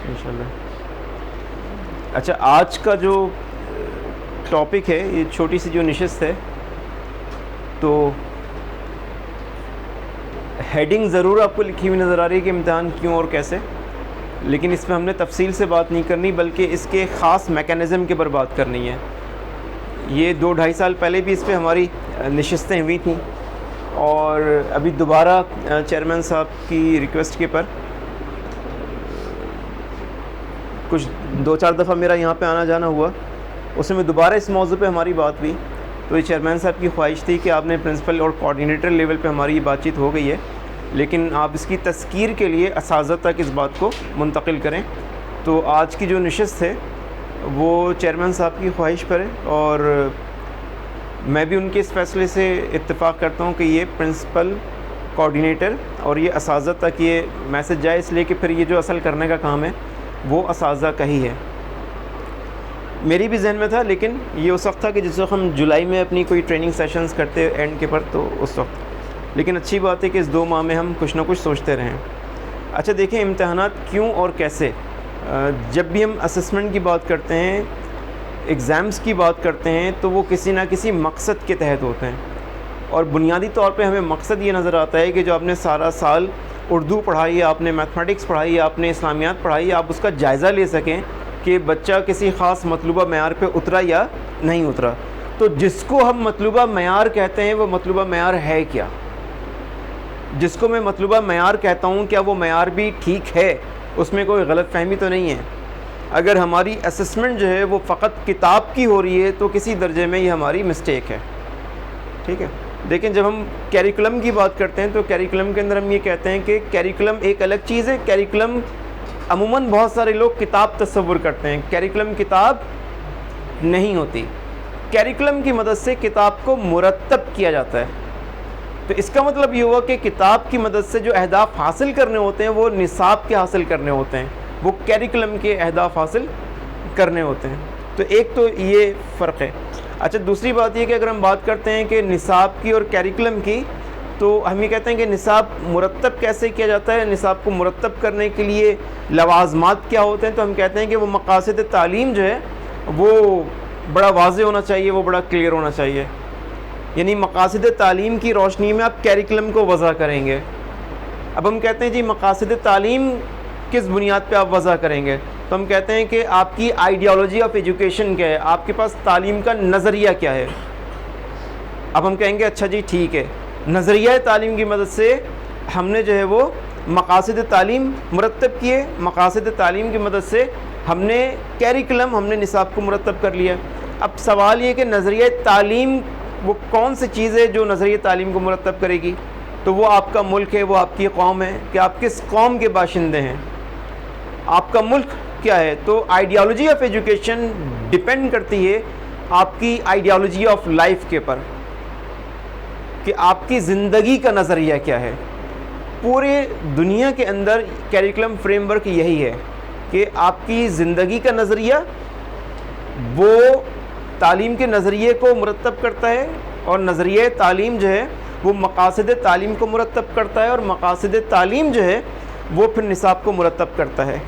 انشاءاللہ. اچھا آج کا جو ٹاپک ہے یہ چھوٹی سی جو نشست ہے تو ہیڈنگ ضرور آپ کو لکھی ہوئی نظر آ رہی ہے کہ امتحان کیوں اور کیسے, لیکن اس پہ ہم نے تفصیل سے بات نہیں کرنی بلکہ اس کے خاص میکانزم کے پر بات کرنی ہے. یہ 2-2.5 سال پہلے بھی اس پہ ہماری نشستیں ہوئی تھیں اور ابھی دوبارہ چیئرمین صاحب کی ریکویسٹ کے پر کچھ 2-4 دفعہ میرا یہاں پہ آنا جانا ہوا, اس میں دوبارہ اس موضوع پہ ہماری بات ہوئی. تو یہ چیئرمین صاحب کی خواہش تھی کہ آپ نے پرنسپل اور کوآرڈینیٹر لیول پہ ہماری یہ بات چیت ہو گئی ہے, لیکن آپ اس کی تذکیر کے لیے اساتذہ تک اس بات کو منتقل کریں. تو آج کی جو نشست ہے وہ چیئرمین صاحب کی خواہش پر ہے اور میں بھی ان کے اس فیصلے سے اتفاق کرتا ہوں کہ یہ پرنسپل, کوآرڈینیٹر اور یہ اساتذہ تک یہ میسج جائے, اس لیے کہ پھر یہ جو اصل کرنے کا کام ہے وہ اساتذہ کا ہی ہے. میری بھی ذہن میں تھا لیکن یہ اس وقت تھا کہ جس وقت ہم جولائی میں اپنی کوئی ٹریننگ سیشنز کرتے اینڈ کے پر, تو اس وقت. لیکن اچھی بات ہے کہ اس 2 ماہ میں ہم کچھ نہ کچھ سوچتے رہیں. اچھا دیکھیں امتحانات کیوں اور کیسے, جب بھی ہم اسسمنٹ کی بات کرتے ہیں, ایگزامز کی بات کرتے ہیں تو وہ کسی نہ کسی مقصد کے تحت ہوتے ہیں, اور بنیادی طور پہ ہمیں مقصد یہ نظر آتا ہے کہ جو آپ نے سارا سال اردو پڑھائی ہے, آپ نے میتھمیٹکس پڑھائی ہے, آپ نے اسلامیات پڑھائی ہے, آپ اس کا جائزہ لے سکیں کہ بچہ کسی خاص مطلوبہ معیار پہ اترا یا نہیں اترا. تو جس کو ہم مطلوبہ معیار کہتے ہیں وہ مطلوبہ معیار ہے کیا, جس کو میں مطلوبہ معیار کہتا ہوں کیا وہ معیار بھی ٹھیک ہے, اس میں کوئی غلط فہمی تو نہیں ہے. اگر ہماری اسسمنٹ جو ہے وہ فقط کتاب کی ہو رہی ہے تو کسی درجے میں یہ ہماری مسٹیک ہے. ٹھیک ہے, دیکھیں جب ہم کیریکولم کی بات کرتے ہیں تو کیریکولم کے اندر ہم یہ کہتے ہیں کہ کیریکولم ایک الگ چیز ہے. کیریکولم عموماً بہت سارے لوگ کتاب تصور کرتے ہیں, کیریکولم کتاب نہیں ہوتی. کیریکولم کی مدد سے کتاب کو مرتب کیا جاتا ہے. تو اس کا مطلب یہ ہوا کہ کتاب کی مدد سے جو اہداف حاصل کرنے ہوتے ہیں وہ نصاب کے حاصل کرنے ہوتے ہیں, وہ کیریکولم کے اہداف حاصل کرنے ہوتے ہیں. تو ایک تو یہ فرق ہے. اچھا دوسری بات یہ کہ اگر ہم بات کرتے ہیں کہ نصاب کی اور کیریکولم کی, تو ہم یہ کہتے ہیں کہ نصاب مرتب کیسے کیا جاتا ہے, نصاب کو مرتب کرنے کے لیے لوازمات کیا ہوتے ہیں. تو ہم کہتے ہیں کہ وہ مقاصد تعلیم جو ہے وہ بڑا واضح ہونا چاہیے, وہ بڑا کلیئر ہونا چاہیے. یعنی مقاصد تعلیم کی روشنی میں آپ کیریکولم کو وضع کریں گے. اب ہم کہتے ہیں جی مقاصد تعلیم کس بنیاد پہ آپ وضع کریں گے, تو ہم کہتے ہیں کہ آپ کی آئیڈیالوجی آف ایجوکیشن کیا ہے, آپ کے پاس تعلیم کا نظریہ کیا ہے. اب ہم کہیں گے اچھا جی ٹھیک ہے, نظریہ تعلیم کی مدد سے ہم نے جو ہے وہ مقاصد تعلیم مرتب کیے, مقاصد تعلیم کی مدد سے ہم نے کیریکولم, ہم نے نصاب کو مرتب کر لیا. اب سوال یہ کہ نظریہ تعلیم وہ کون سی چیز ہے جو نظریہ تعلیم کو مرتب کرے گی. تو وہ آپ کا ملک ہے, وہ آپ کی قوم ہے, کہ آپ کس قوم کے باشندے ہیں, آپ کا ملک کیا ہے. تو آئیڈیالوجی آف ایجوکیشن ڈپینڈ کرتی ہے آپ کی آئیڈیالوجی آف لائف کے پر, کہ آپ کی زندگی کا نظریہ کیا ہے. پورے دنیا کے اندر کیریکولم فریم ورک یہی ہے کہ آپ کی زندگی کا نظریہ وہ تعلیم کے نظریے کو مرتب کرتا ہے, اور نظریہ تعلیم جو ہے وہ مقاصد تعلیم کو مرتب کرتا ہے, اور مقاصد تعلیم جو ہے وہ پھر نصاب کو مرتب کرتا ہے.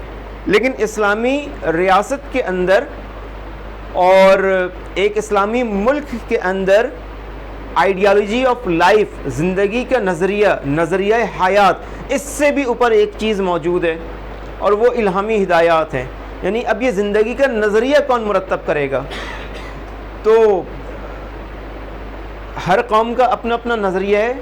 لیکن اسلامی ریاست کے اندر اور ایک اسلامی ملک کے اندر آئیڈیالوجی آف لائف, زندگی کا نظریہ, نظریہ حیات, اس سے بھی اوپر ایک چیز موجود ہے اور وہ الہامی ہدایات ہیں. یعنی اب یہ زندگی کا نظریہ کون مرتب کرے گا. تو ہر قوم کا اپنا اپنا نظریہ ہے,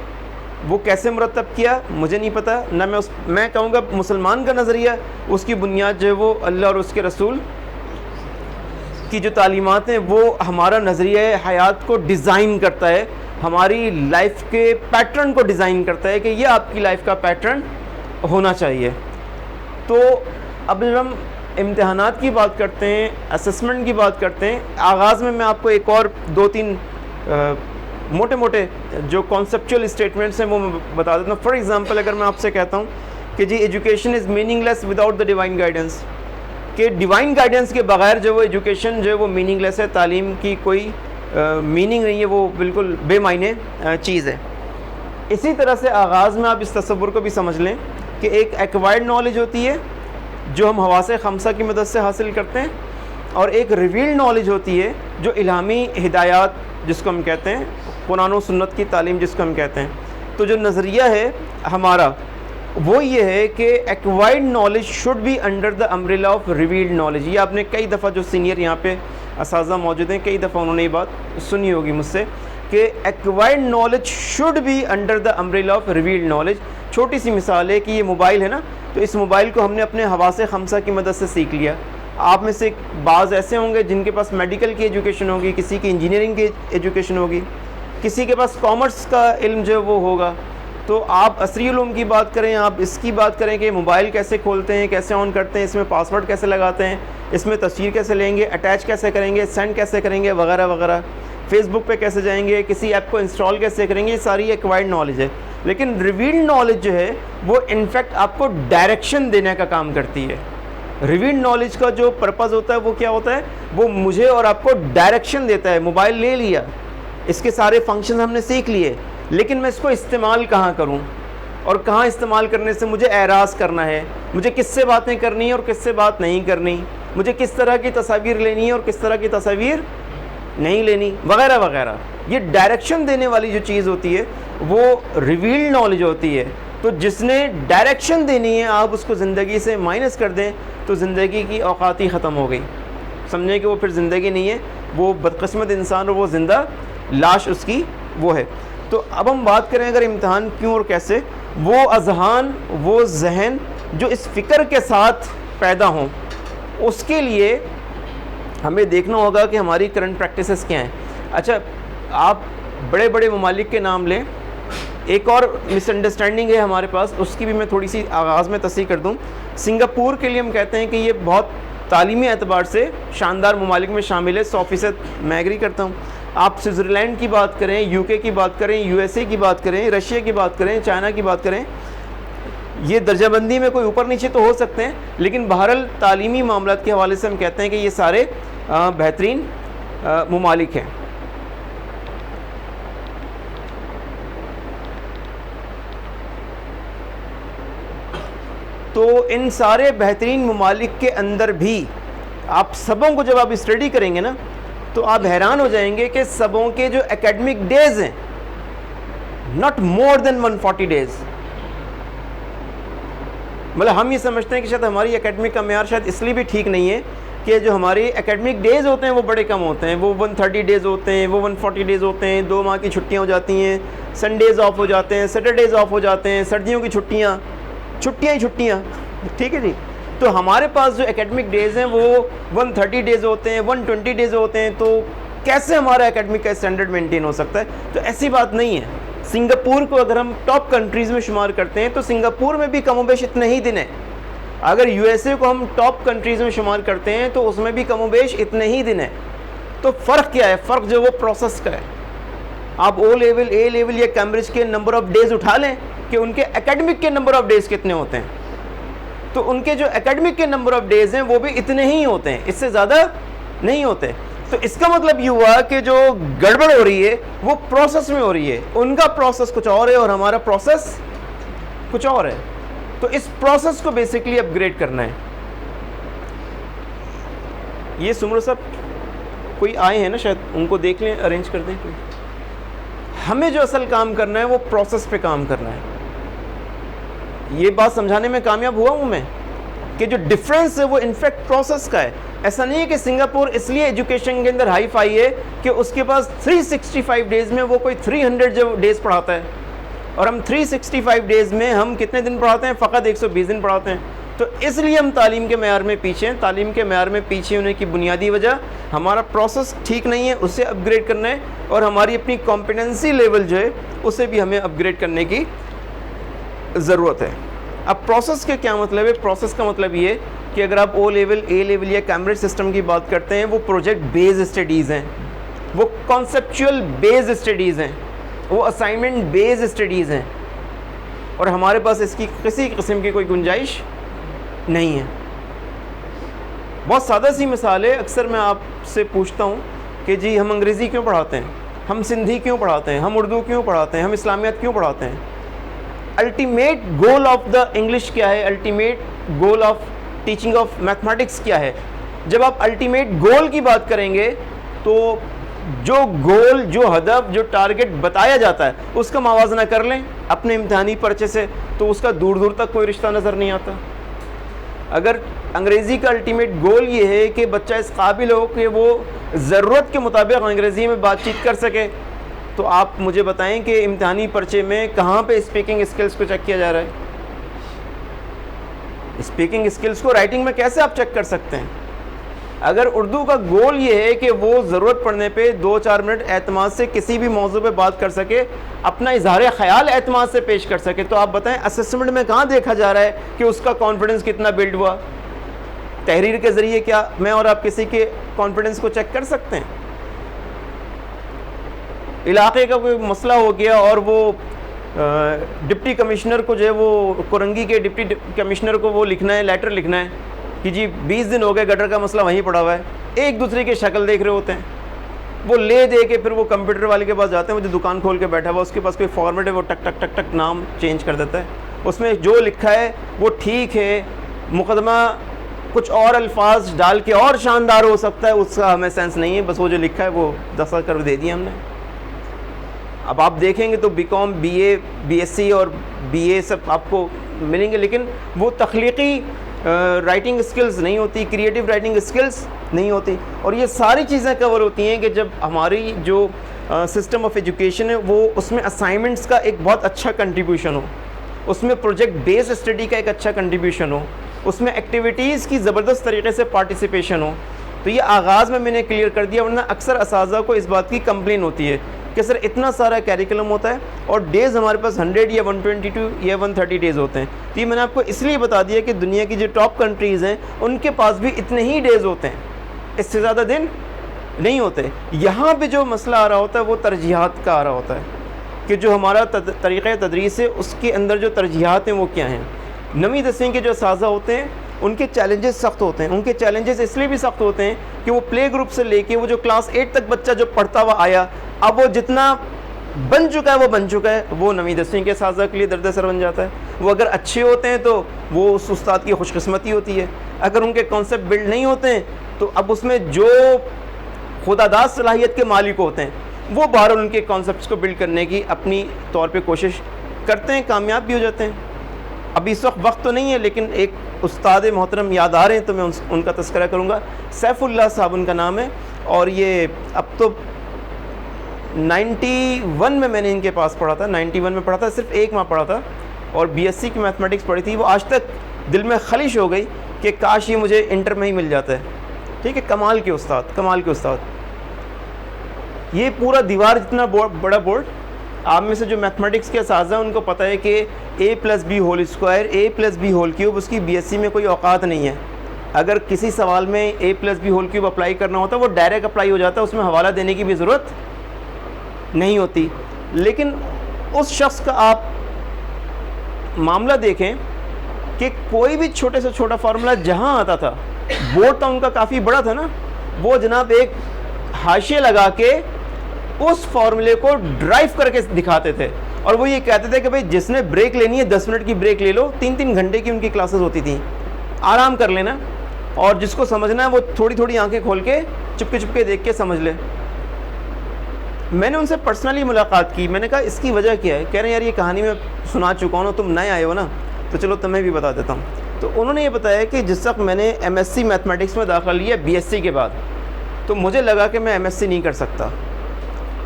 وہ کیسے مرتب کیا مجھے نہیں پتہ. نہ میں کہوں گا مسلمان کا نظریہ, اس کی بنیاد جو ہے وہ اللہ اور اس کے رسول کی جو تعلیمات ہیں وہ ہمارا نظریہ حیات کو ڈیزائن کرتا ہے, ہماری لائف کے پیٹرن کو ڈیزائن کرتا ہے کہ یہ آپ کی لائف کا پیٹرن ہونا چاہیے. تو اب جب ہم امتحانات کی بات کرتے ہیں, اسسمنٹ کی بات کرتے ہیں, آغاز میں آپ کو ایک اور 2-3 موٹے موٹے جو کانسیپچول اسٹیٹمنٹس ہیں وہ میں بتا دیتا ہوں. فار ایگزامپل اگر میں آپ سے کہتا ہوں کہ جی education is meaningless without the divine guidance, کہ ڈیوائن گائیڈنس کے بغیر جو وہ ایجوکیشن جو ہے وہ میننگ لیس ہے, تعلیم کی کوئی میننگ نہیں ہے, وہ بالکل بے معنی چیز ہے. اسی طرح سے آغاز میں آپ اس تصور کو بھی سمجھ لیں کہ ایک ایکوائرڈ نالج ہوتی ہے جو ہم حواس خمسہ کی مدد سے حاصل کرتے ہیں، اور ایک ریویلڈ نالج ہوتی ہے جو الہامی ہدایات جس کو ہم کہتے ہیں، قرآن و سنت کی تعلیم جس کو ہم کہتے ہیں۔ تو جو نظریہ ہے ہمارا وہ یہ ہے کہ acquired knowledge should be under the umbrella of revealed knowledge. یہ آپ نے کئی دفعہ، جو سینئر یہاں پہ اساتذہ موجود ہیں، کئی دفعہ انہوں نے یہ بات سنی ہوگی مجھ سے کہ acquired knowledge should be under the umbrella of revealed knowledge. چھوٹی سی مثال ہے کہ یہ موبائل ہے نا، تو اس موبائل کو ہم نے اپنے حواس خمسہ کی مدد سے سیکھ لیا۔ آپ میں سے بعض ایسے ہوں گے جن کے پاس میڈیکل کی ایجوکیشن ہوگی، کسی کی انجینئرنگ کی ایجوکیشن ہوگی، کسی کے پاس کامرس کا علم جو ہے وہ ہوگا۔ تو آپ عصری علوم کی بات کریں، آپ اس کی بات کریں کہ موبائل کیسے کھولتے ہیں، کیسے آن کرتے ہیں، اس میں پاسورڈ کیسے لگاتے ہیں، اس میں تصویر کیسے لیں گے، اٹیچ کیسے کریں گے، سینڈ کیسے کریں گے، وغیرہ وغیرہ، فیس بک پہ کیسے جائیں گے، کسی ایپ کو انسٹال کیسے کریں گے، یہ ساری ایکوائرڈ نالج ہے۔ لیکن ریویلڈ نالج جو ہے وہ انفیکٹ آپ کو ڈائریکشن دینے کا کام کرتی ہے۔ ریویلڈ نالج کا جو پرپز ہوتا ہے وہ کیا ہوتا ہے؟ وہ مجھے اور آپ کو ڈائریکشن دیتا ہے۔ موبائل لے لیا، اس کے سارے فنکشن ہم نے سیکھ لیے، لیکن میں اس کو استعمال کہاں کروں اور کہاں استعمال کرنے سے مجھے اعراض کرنا ہے، مجھے کس سے باتیں کرنی ہیں اور کس سے بات نہیں کرنی، مجھے کس طرح کی تصاویر لینی ہے اور کس طرح کی تصاویر نہیں لینی، وغیرہ وغیرہ۔ یہ ڈائریکشن دینے والی جو چیز ہوتی ہے وہ ریویلڈ نالج ہوتی ہے۔ تو جس نے ڈائریکشن دینی ہے، آپ اس کو زندگی سے مائنس کر دیں تو زندگی کی اوقات ہی ختم ہو گئی، سمجھیں کہ وہ پھر زندگی نہیں ہے، وہ بدقسمت انسان اور وہ زندہ لاش اس کی وہ ہے۔ تو اب ہم بات کریں اگر امتحان کیوں اور کیسے، وہ اذہان، وہ ذہن جو اس فکر کے ساتھ پیدا ہوں، اس کے لیے ہمیں دیکھنا ہوگا کہ ہماری کرنٹ پریکٹسز کیا ہیں۔ اچھا، آپ بڑے بڑے ممالک کے نام لیں۔ ایک اور مس انڈرسٹینڈنگ ہے ہمارے پاس، اس کی بھی میں تھوڑی سی آغاز میں تصحیح کر دوں۔ سنگاپور کے لیے ہم کہتے ہیں کہ یہ بہت تعلیمی اعتبار سے شاندار ممالک میں شامل ہے، 100% میں ایگری کرتا ہوں۔ آپ سوئٹزرلینڈ کی بات کریں، یو کے کی بات کریں، یو ایس اے کی بات کریں، رشیا کی بات کریں، چائنا کی بات کریں، یہ درجہ بندی میں کوئی اوپر نیچے تو ہو سکتے ہیں، لیکن بہرحال تعلیمی معاملات کے حوالے سے ہم کہتے ہیں کہ یہ سارے بہترین ممالک ہیں۔ تو ان سارے بہترین ممالک کے اندر بھی آپ سبوں کو جب آپ اسٹڈی کریں گے نا تو آپ حیران ہو جائیں گے کہ سبوں کے جو اکیڈمک ڈیز ہیں، not more than 140 days، مطلب ہم یہ سمجھتے ہیں کہ شاید ہماری اکیڈمک کا معیار شاید اس لیے بھی ٹھیک نہیں ہے کہ جو ہماری اکیڈمک ڈیز ہوتے ہیں وہ بڑے کم ہوتے ہیں، وہ 130 ڈیز ہوتے ہیں، وہ 140 ڈیز ہوتے ہیں، 2 ماہ کی چھٹیاں ہو جاتی ہیں، سنڈیز آف ہو جاتے ہیں، سیٹرڈیز آف ہو جاتے ہیں، سردیوں کی چھٹیاں ہی چھٹیاں، ٹھیک ہے جی۔ تو ہمارے پاس جو اکیڈمک ڈیز ہیں وہ 130 ڈیز ہوتے ہیں، 120 ڈیز ہوتے ہیں، تو کیسے ہمارا اکیڈمک کا اسٹینڈرڈ مینٹین ہو سکتا ہے؟ تو ایسی بات نہیں ہے۔ سنگاپور کو اگر ہم ٹاپ کنٹریز میں شمار کرتے ہیں تو سنگاپور میں بھی کم و بیش اتنے ہی دن ہیں۔ اگر یو ایس اے کو ہم ٹاپ کنٹریز میں شمار کرتے ہیں تو اس میں بھی کم و بیش اتنے ہی دن ہیں۔ تو فرق کیا ہے؟ فرق جو وہ پروسیس کا ہے۔ آپ او لیول، اے لیول یا کیمبرج کے نمبر آف ڈیز اٹھا لیں کہ ان کے اکیڈمک کے نمبر آف ڈیز کتنے ہوتے ہیں، تو ان کے جو اکیڈمک کے نمبر آف ڈیز ہیں وہ بھی اتنے ہی ہوتے ہیں، اس سے زیادہ نہیں ہوتے۔ تو اس کا مطلب یہ ہوا کہ جو گڑبڑ ہو رہی ہے وہ پروسیس میں ہو رہی ہے، ان کا پروسیس کچھ اور ہے اور ہمارا پروسیس کچھ اور ہے۔ تو اس پروسیس کو بیسکلی اپ گریڈ کرنا ہے۔ یہ سمر صاحب کوئی آئے ہیں نا، شاید ان کو دیکھ لیں، ارینج کر دیں کوئی۔ ہمیں جو اصل کام کرنا ہے وہ پروسیس پہ کام کرنا ہے۔ یہ بات سمجھانے میں کامیاب ہوا ہوں میں کہ جو ڈفرینس ہے وہ انفیکٹ پروسیس کا ہے۔ ایسا نہیں ہے کہ سنگاپور اس لیے ایجوکیشن کے اندر ہائی فائی ہے کہ اس کے پاس 365 ڈیز میں وہ کوئی 300 جو ڈیز پڑھاتا ہے، اور ہم 365 ڈیز میں ہم کتنے دن پڑھاتے ہیں؟ فقط 120 دن پڑھاتے ہیں۔ تو اس لیے ہم تعلیم کے معیار میں پیچھے ہیں۔ تعلیم کے معیار میں پیچھے ہونے کی بنیادی وجہ ہمارا پروسیس ٹھیک نہیں ہے، اسے اپ گریڈ کرنا ہے، اور ہماری اپنی کمپیٹنسی لیول جو ہے اسے بھی ہمیں اپ گریڈ کرنے کی ضرورت ہے۔ اب پروسیس کے کیا مطلب ہے؟ پروسیس کا مطلب یہ ہے کہ اگر آپ او لیول، اے لیول یا کیمبرج سسٹم کی بات کرتے ہیں، وہ پروجیکٹ بیس اسٹڈیز ہیں، وہ کانسیپچول بیس اسٹڈیز ہیں، وہ اسائنمنٹ بیس اسٹڈیز ہیں، اور ہمارے پاس اس کی کسی قسم کی کوئی گنجائش نہیں ہے۔ بہت سادہ سی مثال ہے، اکثر میں آپ سے پوچھتا ہوں کہ جی ہم انگریزی کیوں پڑھاتے ہیں، ہم سندھی کیوں پڑھاتے ہیں، ہم اردو کیوں پڑھاتے ہیں، ہم اسلامیات کیوں پڑھاتے ہیں؟ Ultimate goal of the English کیا ہے؟ Ultimate goal of teaching of mathematics کیا ہے. جب آپ الٹیمیٹ گول کی بات کریں گے تو جو گول، جو ہدف، جو ٹارگٹ بتایا جاتا ہے اس کا موازنہ کر لیں اپنے امتحانی پرچے سے تو اس کا دور دور تک کوئی رشتہ نظر نہیں آتا. اگر انگریزی کا الٹیمیٹ گول یہ ہے کہ بچہ اس قابل ہو کہ وہ ضرورت کے مطابق انگریزی میں بات چیت کر سکے تو آپ مجھے بتائیں کہ امتحانی پرچے میں کہاں پہ اسپیکنگ اسکلس کو چیک کیا جا رہا ہے؟ اسپیکنگ اسکلس کو رائٹنگ میں کیسے آپ چیک کر سکتے ہیں؟ اگر اردو کا گول یہ ہے کہ وہ ضرورت پڑنے پہ 2-4 منٹ اعتماد سے کسی بھی موضوع پہ بات کر سکے، اپنا اظہار خیال اعتماد سے پیش کر سکے، تو آپ بتائیں اسسمنٹ میں کہاں دیکھا جا رہا ہے کہ اس کا کانفیڈنس کتنا بلڈ ہوا؟ تحریر کے ذریعے کیا میں اور آپ کسی کے کانفیڈنس کو چیک کر سکتے ہیں؟ علاقے کا کوئی مسئلہ ہو گیا اور وہ ڈپٹی کمشنر کو جو ہے وہ کورنگی کے ڈپٹی کمشنر کو وہ لکھنا ہے، لیٹر لکھنا ہے کہ جی 20 دن ہو گئے گٹر کا مسئلہ وہیں پڑا ہوا ہے. ایک دوسرے کی شکل دیکھ رہے ہوتے ہیں، وہ لے دے کے پھر وہ کمپیوٹر والے کے پاس جاتے ہیں، وہ جو دکان کھول کے بیٹھا ہوا اس کے پاس کوئی فارمیٹ ہے، وہ ٹک ٹک ٹک ٹک نام چینج کر دیتا ہے. اس میں جو لکھا ہے وہ ٹھیک ہے، مقدمہ کچھ اور الفاظ ڈال کے اور شاندار ہو سکتا ہے، اس کا ہمیں سینس نہیں ہے، بس وہ جو لکھا ہے وہ دستخط کر دے دیا ہم نے. اب آپ دیکھیں گے تو B Com, B A, B S C اور بی اے سب آپ کو ملیں گے، لیکن وہ تخلیقی رائٹنگ اسکلز نہیں ہوتی، کریٹیو رائٹنگ اسکلز نہیں ہوتی. اور یہ ساری چیزیں کور ہوتی ہیں کہ جب ہماری جو سسٹم آف ایجوکیشن ہے وہ اس میں اسائنمنٹس کا ایک بہت اچھا کنٹریبیوشن ہو، اس میں پروجیکٹ بیس اسٹڈی کا ایک اچھا کنٹریبیوشن ہو، اس میں ایکٹیویٹیز کی زبردست طریقے سے پارٹیسپیشن ہو. تو یہ آغاز میں نے کلیئر کر دیا، ورنہ اکثر اساتذہ کو اس بات کی کمپلین ہوتی ہے کہ سر اتنا سارا کیریکولم ہوتا ہے اور ڈیز ہمارے پاس 100 یا 122 یا 130 ڈیز ہوتے ہیں. تو یہ میں نے آپ کو اس لیے بتا دیا کہ دنیا کی جو ٹاپ کنٹریز ہیں ان کے پاس بھی اتنے ہی ڈیز ہوتے ہیں، اس سے زیادہ دن نہیں ہوتے. یہاں پہ جو مسئلہ آ رہا ہوتا ہے وہ ترجیحات کا آ رہا ہوتا ہے کہ جو ہمارا طریقہ تدریس ہے اس کے اندر جو ترجیحات ہیں وہ کیا ہیں. نویں دسویں کے جو اساتذہ ہوتے ہیں ان کے چیلنجز سخت ہوتے ہیں. ان کے چیلنجز اس لیے بھی سخت ہوتے ہیں کہ وہ پلے گروپ سے لے کے وہ جو کلاس 8 تک بچہ جو پڑھتا ہوا آیا، اب وہ جتنا بن چکا ہے وہ بن چکا ہے، وہ نویں دسویں کے اساتذہ کے لیے درد سر بن جاتا ہے. وہ اگر اچھے ہوتے ہیں تو وہ اس استاد کی خوش قسمتی ہوتی ہے، اگر ان کے کانسیپٹ بلڈ نہیں ہوتے ہیں تو اب اس میں جو خداداد صلاحیت کے مالک ہوتے ہیں وہ بہرحال ان کے کانسیپٹس کو بلڈ کرنے کی اپنی طور پہ کوشش کرتے ہیں، کامیاب بھی ہو جاتے ہیں. اب اس وقت تو نہیں ہے لیکن ایک استاد محترم یاد آ رہے ہیں تو میں ان کا تذکرہ کروں گا. سیف اللہ صاحب ان کا نام ہے، اور یہ اب تو 91 میں نے ان کے پاس پڑھا تھا، 91 میں پڑھا تھا، صرف 1 ماہ پڑھا تھا اور بی ایس سی کی میتھمیٹکس پڑھی تھی. وہ آج تک دل میں خلش ہو گئی کہ کاش یہ مجھے انٹر میں ہی مل جاتا ہے. ٹھیک ہے، کمال کے استاد، کمال کے استاد. یہ پورا دیوار جتنا بڑا بورڈ، آپ میں سے جو میتھمیٹکس کے اساتذہ ہیں ان کو پتہ ہے کہ a+b² a+b³ اس کی بی ایس سی میں کوئی اوقات نہیں ہے. اگر کسی سوال میں a+b³ اپلائی کرنا ہوتا ہے وہ ڈائریکٹ اپلائی ہو جاتا ہے، اس میں حوالہ دینے کی بھی ضرورت نہیں ہوتی. لیکن اس شخص کا آپ معاملہ دیکھیں کہ کوئی بھی چھوٹے سے چھوٹا فارمولا جہاں آتا تھا، بورڈ تو ان کا کافی بڑا تھا نا، وہ جناب ایک حاشیے لگا کے اس فارمولے کو ڈرائیو کر کے دکھاتے تھے. اور وہ یہ کہتے تھے کہ بھائی جس نے بریک لینی ہے 10 منٹ کی بریک لے لو. 3 گھنٹے کی ان کی کلاسز ہوتی تھیں، آرام کر لینا، اور جس کو سمجھنا ہے وہ تھوڑی تھوڑی آنکھیں کھول کے چپکے دیکھ کے سمجھ لے. میں نے ان سے پرسنلی ملاقات کی، میں نے کہا اس کی وجہ کیا ہے؟ کہہ رہے ہیں یار یہ کہانی میں سنا چکا ہوں نا، تم نئے آئے ہو نا تو چلو تمہیں بھی بتا دیتا ہوں. تو انہوں نے یہ بتایا کہ جس وقت میں نے ایم ایس سی میتھمیٹکس میں داخلہ لیا بی ایس سی کے بعد، تو مجھے لگا کہ میں ایم ایس سی نہیں کر سکتا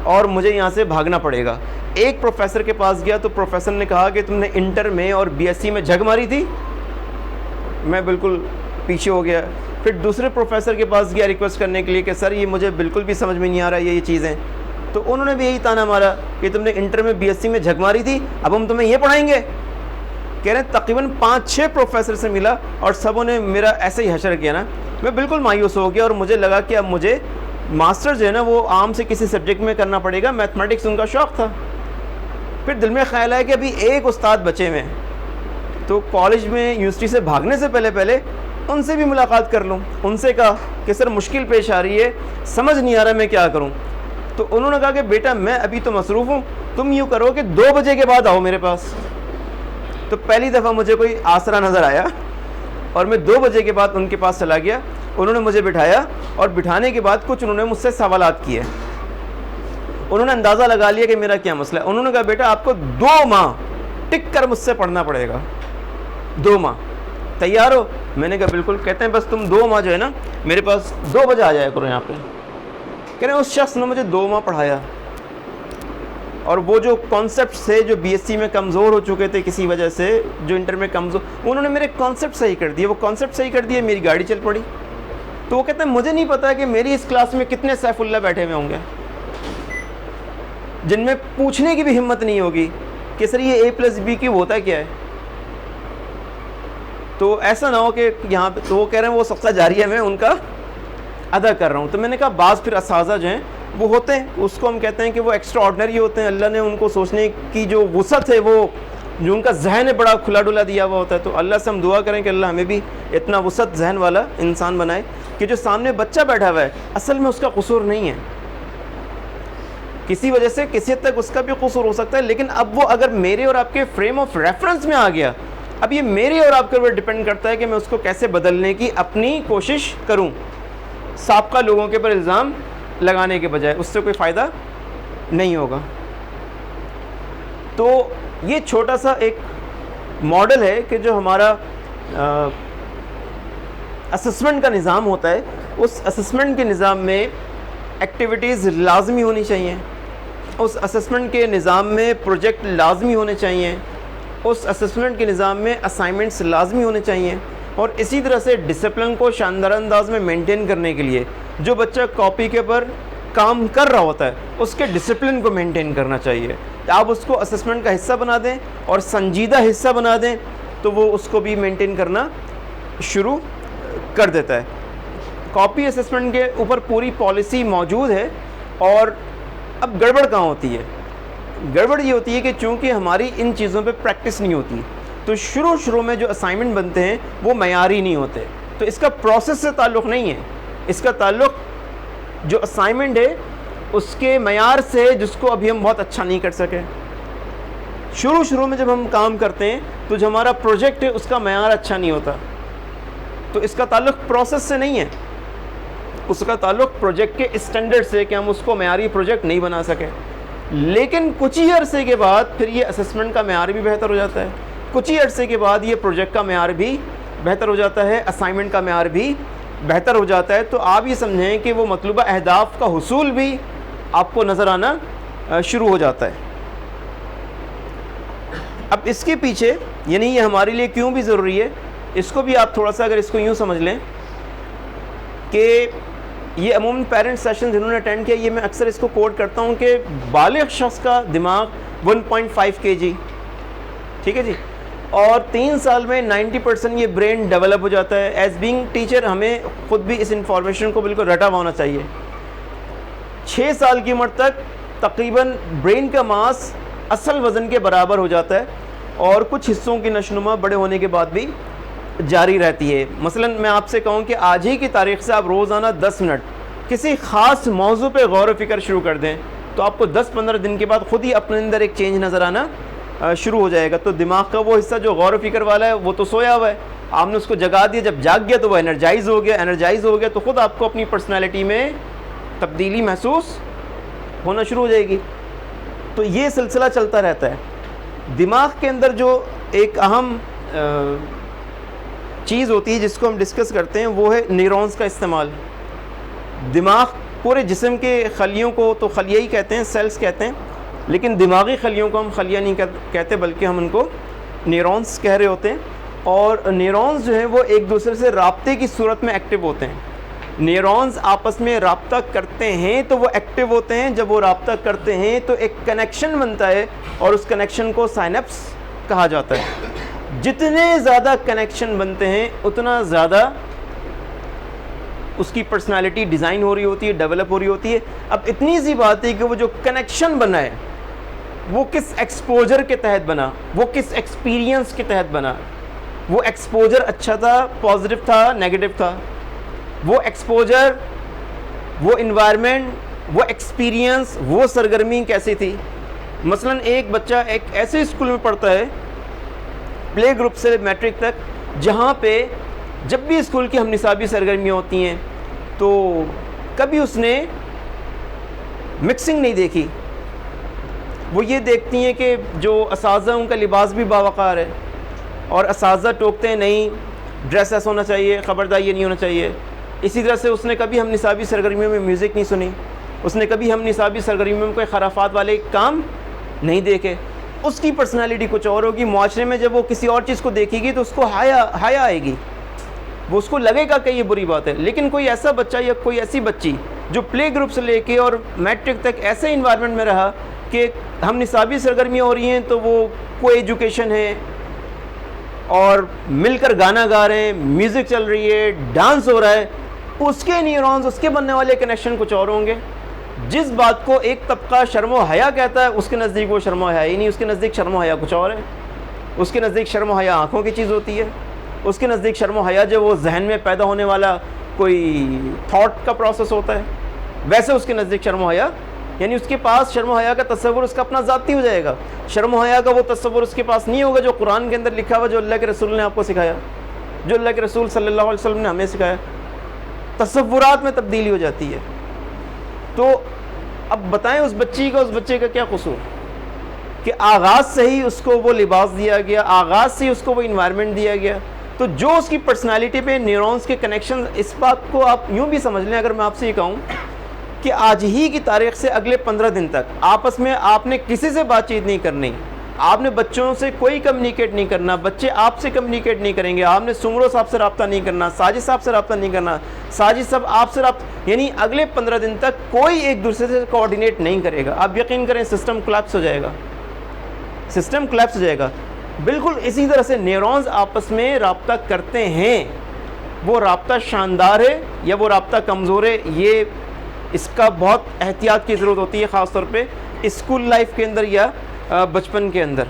اور مجھے یہاں سے بھاگنا پڑے گا. ایک پروفیسر کے پاس گیا تو پروفیسر نے کہا کہ تم نے انٹر میں اور بی ایس سی میں جھگ ماری تھی. میں بالکل پیچھے ہو گیا. پھر دوسرے پروفیسر کے پاس گیا ریکویسٹ کرنے کے لیے کہ سر یہ مجھے بالکل بھی سمجھ میں نہیں آ رہا یہ چیزیں. تو انہوں نے بھی یہی تانا مارا کہ تم نے انٹر میں بی ایس سی میں جھگ ماری تھی، اب ہم تمہیں یہ پڑھائیں گے. کہہ رہے ہیں تقریباً 5-6 پروفیسر سے ملا اور سبوں نے میرا ایسے ہی حشر کیا نا، میں بالکل مایوس ہو گیا اور مجھے لگا کہ اب مجھے ماسٹر جو ہے نا وہ عام سے کسی سبجیکٹ میں کرنا پڑے گا. میتھمیٹکس ان کا شوق تھا. پھر دل میں خیال آیا کہ ابھی ایک استاد بچے ہوئے ہیں تو کالج میں یونیورسٹی سے بھاگنے سے پہلے ان سے بھی ملاقات کر لوں. ان سے کہا کہ سر مشکل پیش آ رہی ہے، سمجھ نہیں آ رہا میں کیا کروں. تو انہوں نے کہا کہ بیٹا میں ابھی تو مصروف ہوں، تم یوں کرو کہ 2 بجے کے بعد آؤ میرے پاس. تو پہلی دفعہ مجھے کوئی آسرا نظر آیا اور میں 2 بجے کے بعد ان کے پاس چلا گیا. انہوں نے مجھے بٹھایا اور بٹھانے کے بعد کچھ انہوں نے مجھ سے سوالات کیے. انہوں نے اندازہ لگا لیا کہ میرا کیا مسئلہ ہے. انہوں نے کہا بیٹا آپ کو 2 ماہ ٹک کر مجھ سے پڑھنا پڑے گا. 2 ماہ تیار ہو؟ میں نے کہا بالکل. کہتے ہیں بس تم 2 ماہ جو ہے نا میرے پاس 2 بجے آ جایا کرو یہاں پہ. کہہ رہے ہیں اس شخص نے مجھے 2 ماہ پڑھایا, اور وہ جو کانسیپٹس تھے جو بی ایس سی میں کمزور ہو چکے تھے کسی وجہ سے, جو انٹر میں کمزور, انہوں نے میرے کانسیپٹ صحیح کر دیے. وہ کانسیپٹ صحیح کر دیے, میری گاڑی چل پڑی. تو وہ کہتے ہیں مجھے نہیں پتا کہ میری اس کلاس میں کتنے سیف اللہ بیٹھے ہوئے ہوں گے جن میں پوچھنے کی بھی ہمت نہیں ہوگی کہ سر یہ A+B کیوں ہوتا ہے, کیا ہے. تو ایسا نہ ہو کہ یہاں پہ تو وہ کہہ رہے ہیں وہ صدقہ جاریہ میں ان کا ادا کر رہا ہوں. تو میں نے کہا بعض پھر اساتذہ جو ہیں وہ ہوتے ہیں, اس کو ہم کہتے ہیں کہ وہ ایکسٹرا آرڈنری ہوتے ہیں. اللہ نے ان کو سوچنے کی جو وسعت ہے, وہ جو ان کا ذہن ہے بڑا کھلا ڈلا دیا ہوا ہوتا ہے. تو اللہ سے ہم دعا کریں کہ اللہ ہمیں بھی اتنا وسعت ذہن والا انسان بنائے کہ جو سامنے بچہ بیٹھا ہوا ہے اصل میں اس کا قصور نہیں ہے, کسی وجہ سے کسی حد تک اس کا بھی قصور ہو سکتا ہے, لیکن اب وہ اگر میرے اور آپ کے فریم آف ریفرنس میں آ گیا, اب یہ میرے اور آپ کے اوپر ڈپینڈ کرتا ہے کہ میں اس کو کیسے بدلنے کی اپنی کوشش کروں, سابقہ لوگوں کے اوپر الزام لگانے کے بجائے. اس سے کوئی فائدہ نہیں ہوگا. تو یہ چھوٹا سا ایک ماڈل ہے کہ جو ہمارا اسسمنٹ کا نظام ہوتا ہے, اس اسسمنٹ کے نظام میں ایکٹیویٹیز لازمی ہونی چاہیے, اس اسسمنٹ کے نظام میں پروجیکٹ لازمی ہونے چاہیے, اس اسسمنٹ کے نظام میں اسائنمنٹس لازمی ہونے چاہیے. اور اسی طرح سے ڈسپلن کو شاندار انداز میں مینٹین کرنے کے لیے جو بچہ کاپی کے پر کام کر رہا ہوتا ہے اس کے ڈسپلن کو مینٹین کرنا چاہیے. آپ اس کو اسسمنٹ کا حصہ بنا دیں اور سنجیدہ حصہ بنا دیں تو وہ اس کو بھی مینٹین کرنا شروع کر دیتا ہے. کاپی اسسمنٹ کے اوپر پوری پالیسی موجود ہے, اور اب گڑبڑ کہاں ہوتی ہے؟ گڑبڑ یہ ہوتی ہے کہ چونکہ ہماری ان چیزوں پہ پریکٹس نہیں ہوتی تو شروع میں جو اسائنمنٹ بنتے ہیں وہ معیاری نہیں ہوتے. تو اس کا پروسیس سے تعلق نہیں ہے, اس کا تعلق جو اسائنمنٹ ہے اس کے معیار سے, جس کو ابھی ہم بہت اچھا نہیں کر سکے. شروع میں جب ہم کام کرتے ہیں تو جو ہمارا پروجیکٹ ہے اس کا معیار اچھا نہیں ہوتا, تو اس کا تعلق پروسیس سے نہیں ہے, اس کا تعلق پروجیکٹ کے اسٹینڈرڈ سے کہ ہم اس کو معیاری پروجیکٹ نہیں بنا سکے. لیکن کچھ ہی عرصے کے بعد پھر یہ اسسمنٹ کا معیار بھی بہتر ہو جاتا ہے, کچھ ہی عرصے کے بعد یہ پروجیکٹ کا معیار بھی بہتر ہو جاتا ہے, اسائنمنٹ کا معیار بھی بہتر ہو جاتا ہے. تو آپ یہ سمجھیں کہ وہ مطلوبہ اہداف کا حصول بھی آپ کو نظر آنا شروع ہو جاتا ہے. اب اس کے پیچھے یعنی یہ ہمارے لیے کیوں بھی ضروری ہے, اس کو بھی آپ تھوڑا سا اگر اس کو یوں سمجھ لیں کہ یہ عموماً پیرنٹ سیشن جنہوں نے اٹینڈ کیا, یہ میں اکثر اس کو کوٹ کرتا ہوں کہ بالغ شخص کا دماغ 1.5 kg, ٹھیک ہے جی, اور 3 سال میں 90% یہ برین ڈیولپ ہو جاتا ہے. ایز بینگ ٹیچر ہمیں خود بھی اس انفارمیشن کو بالکل رٹا ہوا ہونا چاہیے. 6 سال کی عمر تک تقریباً برین کا ماس اصل وزن کے برابر ہو جاتا ہے, اور کچھ حصوں کی نشوونما بڑے ہونے کے بعد بھی جاری رہتی ہے. مثلا میں آپ سے کہوں کہ آج ہی کی تاریخ سے آپ روزانہ 10 منٹ کسی خاص موضوع پہ غور و فکر شروع کر دیں تو آپ کو 10-15 دن کے بعد خود ہی اپنے اندر ایک چینج نظر آنا شروع ہو جائے گا. تو دماغ کا وہ حصہ جو غور و فکر والا ہے وہ تو سویا ہوا ہے, آپ نے اس کو جگا دیا, جب جاگ گیا تو وہ انرجائز ہو گیا تو خود آپ کو اپنی پرسنالٹی میں تبدیلی محسوس ہونا شروع ہو جائے گی. تو یہ سلسلہ چلتا رہتا ہے. دماغ کے اندر جو ایک اہم چیز ہوتی ہے جس کو ہم ڈسکس کرتے ہیں وہ ہے نیورونز کا استعمال. دماغ پورے جسم کے خلیوں کو تو خلیہ ہی کہتے ہیں, سیلز کہتے ہیں, لیکن دماغی خلیوں کو ہم خلیہ نہیں کہتے بلکہ ہم ان کو نیورونز کہہ رہے ہوتے ہیں. اور نیورونز جو ہیں وہ ایک دوسرے سے رابطے کی صورت میں ایکٹیو ہوتے ہیں. نیورونز آپس میں رابطہ کرتے ہیں تو وہ ایکٹیو ہوتے ہیں. جب وہ رابطہ کرتے ہیں تو ایک کنیکشن بنتا ہے اور اس کنیکشن کو سائنپس کہا جاتا ہے. جتنے زیادہ کنیکشن بنتے ہیں اتنا زیادہ اس کی پرسنالٹی ڈیزائن ہو رہی ہوتی ہے, ڈیولپ ہو رہی ہوتی ہے. اب اتنی سی بات ہے کہ وہ جو کنیکشن بنا ہے وہ کس ایکسپوجر کے تحت بنا, وہ کس ایکسپیرینس کے تحت بنا. وہ ایکسپوجر اچھا تھا, پازیٹیو تھا, نیگیٹو تھا. وہ ایکسپوجر, وہ انوائرمنٹ, وہ ایکسپیرینس, وہ سرگرمی کیسی تھی. مثلا ایک بچہ ایک ایسے اسکول میں پڑھتا ہے پلے گروپ سے میٹرک تک جہاں پہ جب بھی اسکول کی ہم نصابی سرگرمیاں ہوتی ہیں تو کبھی اس نے مکسنگ نہیں دیکھی. وہ یہ دیکھتی ہیں کہ جو اساتذہ ان کا لباس بھی باوقار ہے, اور اساتذہ ٹوکتے ہیں نہیں ڈریس ایسا ہونا چاہیے, خبردار یہ نہیں ہونا چاہیے. اسی طرح سے اس نے کبھی ہم نصابی سرگرمیوں میں میوزک نہیں سنی, اس نے کبھی ہم نصابی سرگرمیوں میں کوئی خرافات والے کام نہیں دیکھے. اس کی پرسنالٹی کچھ اور ہوگی. معاشرے میں جب وہ کسی اور چیز کو دیکھے گی تو اس کو حیا آئے گی, وہ اس کو لگے گا کہ یہ بری بات ہے. لیکن کوئی ایسا بچہ یا کوئی ایسی بچی جو پلے گروپ سے لے کے اور میٹرک تک ایسے انوائرمنٹ میں رہا کہ ہم نصابی سرگرمیاں ہو رہی ہیں تو وہ کوئی ایجوکیشن ہے اور مل کر گانا گا رہے ہیں, میوزک چل رہی ہے, ڈانس ہو رہا ہے, اس کے نیورونز, اس کے بننے والے کنیکشن کچھ اور ہوں گے. جس بات کو ایک طبقہ شرم و حیا کہتا ہے اس کے نزدیک وہ شرم و حیا ہی نہیں, اس کے نزدیک شرم و حیا کچھ اور ہے. اس کے نزدیک شرم و حیا آنکھوں کی چیز ہوتی ہے, اس کے نزدیک شرم و حیا جو وہ ذہن میں پیدا ہونے والا کوئی تھاٹ کا پروسیس ہوتا ہے, ویسے اس کے نزدیک شرم و حیا, یعنی اس کے پاس شرم و حیا کا تصور اس کا اپنا ذاتی ہو جائے گا. شرم و حیا کا وہ تصور اس کے پاس نہیں ہوگا جو قرآن کے اندر لکھا ہوا, جو اللہ کے رسول نے آپ کو سکھایا, جو اللہ کے رسول صلی اللہ علیہ وسلم نے ہمیں سکھایا. تصورات میں تبدیلی ہو جاتی ہے. تو اب بتائیں اس بچی کا, اس بچے کا کیا قصور کہ آغاز سے ہی اس کو وہ لباس دیا گیا, آغاز سے ہی اس کو وہ انوائرمنٹ دیا گیا. تو جو اس کی پرسنالٹی پہ نیورونز کے کنیکشن, اس بات کو آپ یوں بھی سمجھ لیں, اگر میں آپ سے یہ کہوں کہ آج ہی کی تاریخ سے اگلے 15 دن تک آپس میں آپ نے کسی سے بات چیت نہیں کرنی, آپ نے بچوں سے کوئی کمیونیکیٹ نہیں کرنا, بچے آپ سے کمیونیکیٹ نہیں کریں گے, آپ نے سمرو صاحب سے رابطہ نہیں کرنا, ساجد صاحب سے رابطہ نہیں کرنا, ساجد صاحب آپ سے رابطہ, یعنی اگلے 15 دن تک کوئی ایک دوسرے سے کوآرڈینیٹ نہیں کرے گا. آپ یقین کریں سسٹم کولیپس ہو جائے گا, سسٹم کولیپس ہو جائے گا. بالکل اسی طرح سے نیورونز آپس میں رابطہ کرتے ہیں, وہ رابطہ شاندار ہے یا وہ رابطہ کمزور ہے, یہ اس کا بہت احتیاط کی ضرورت ہوتی ہے, خاص طور پہ اسکول لائف کے اندر یا بچپن کے اندر.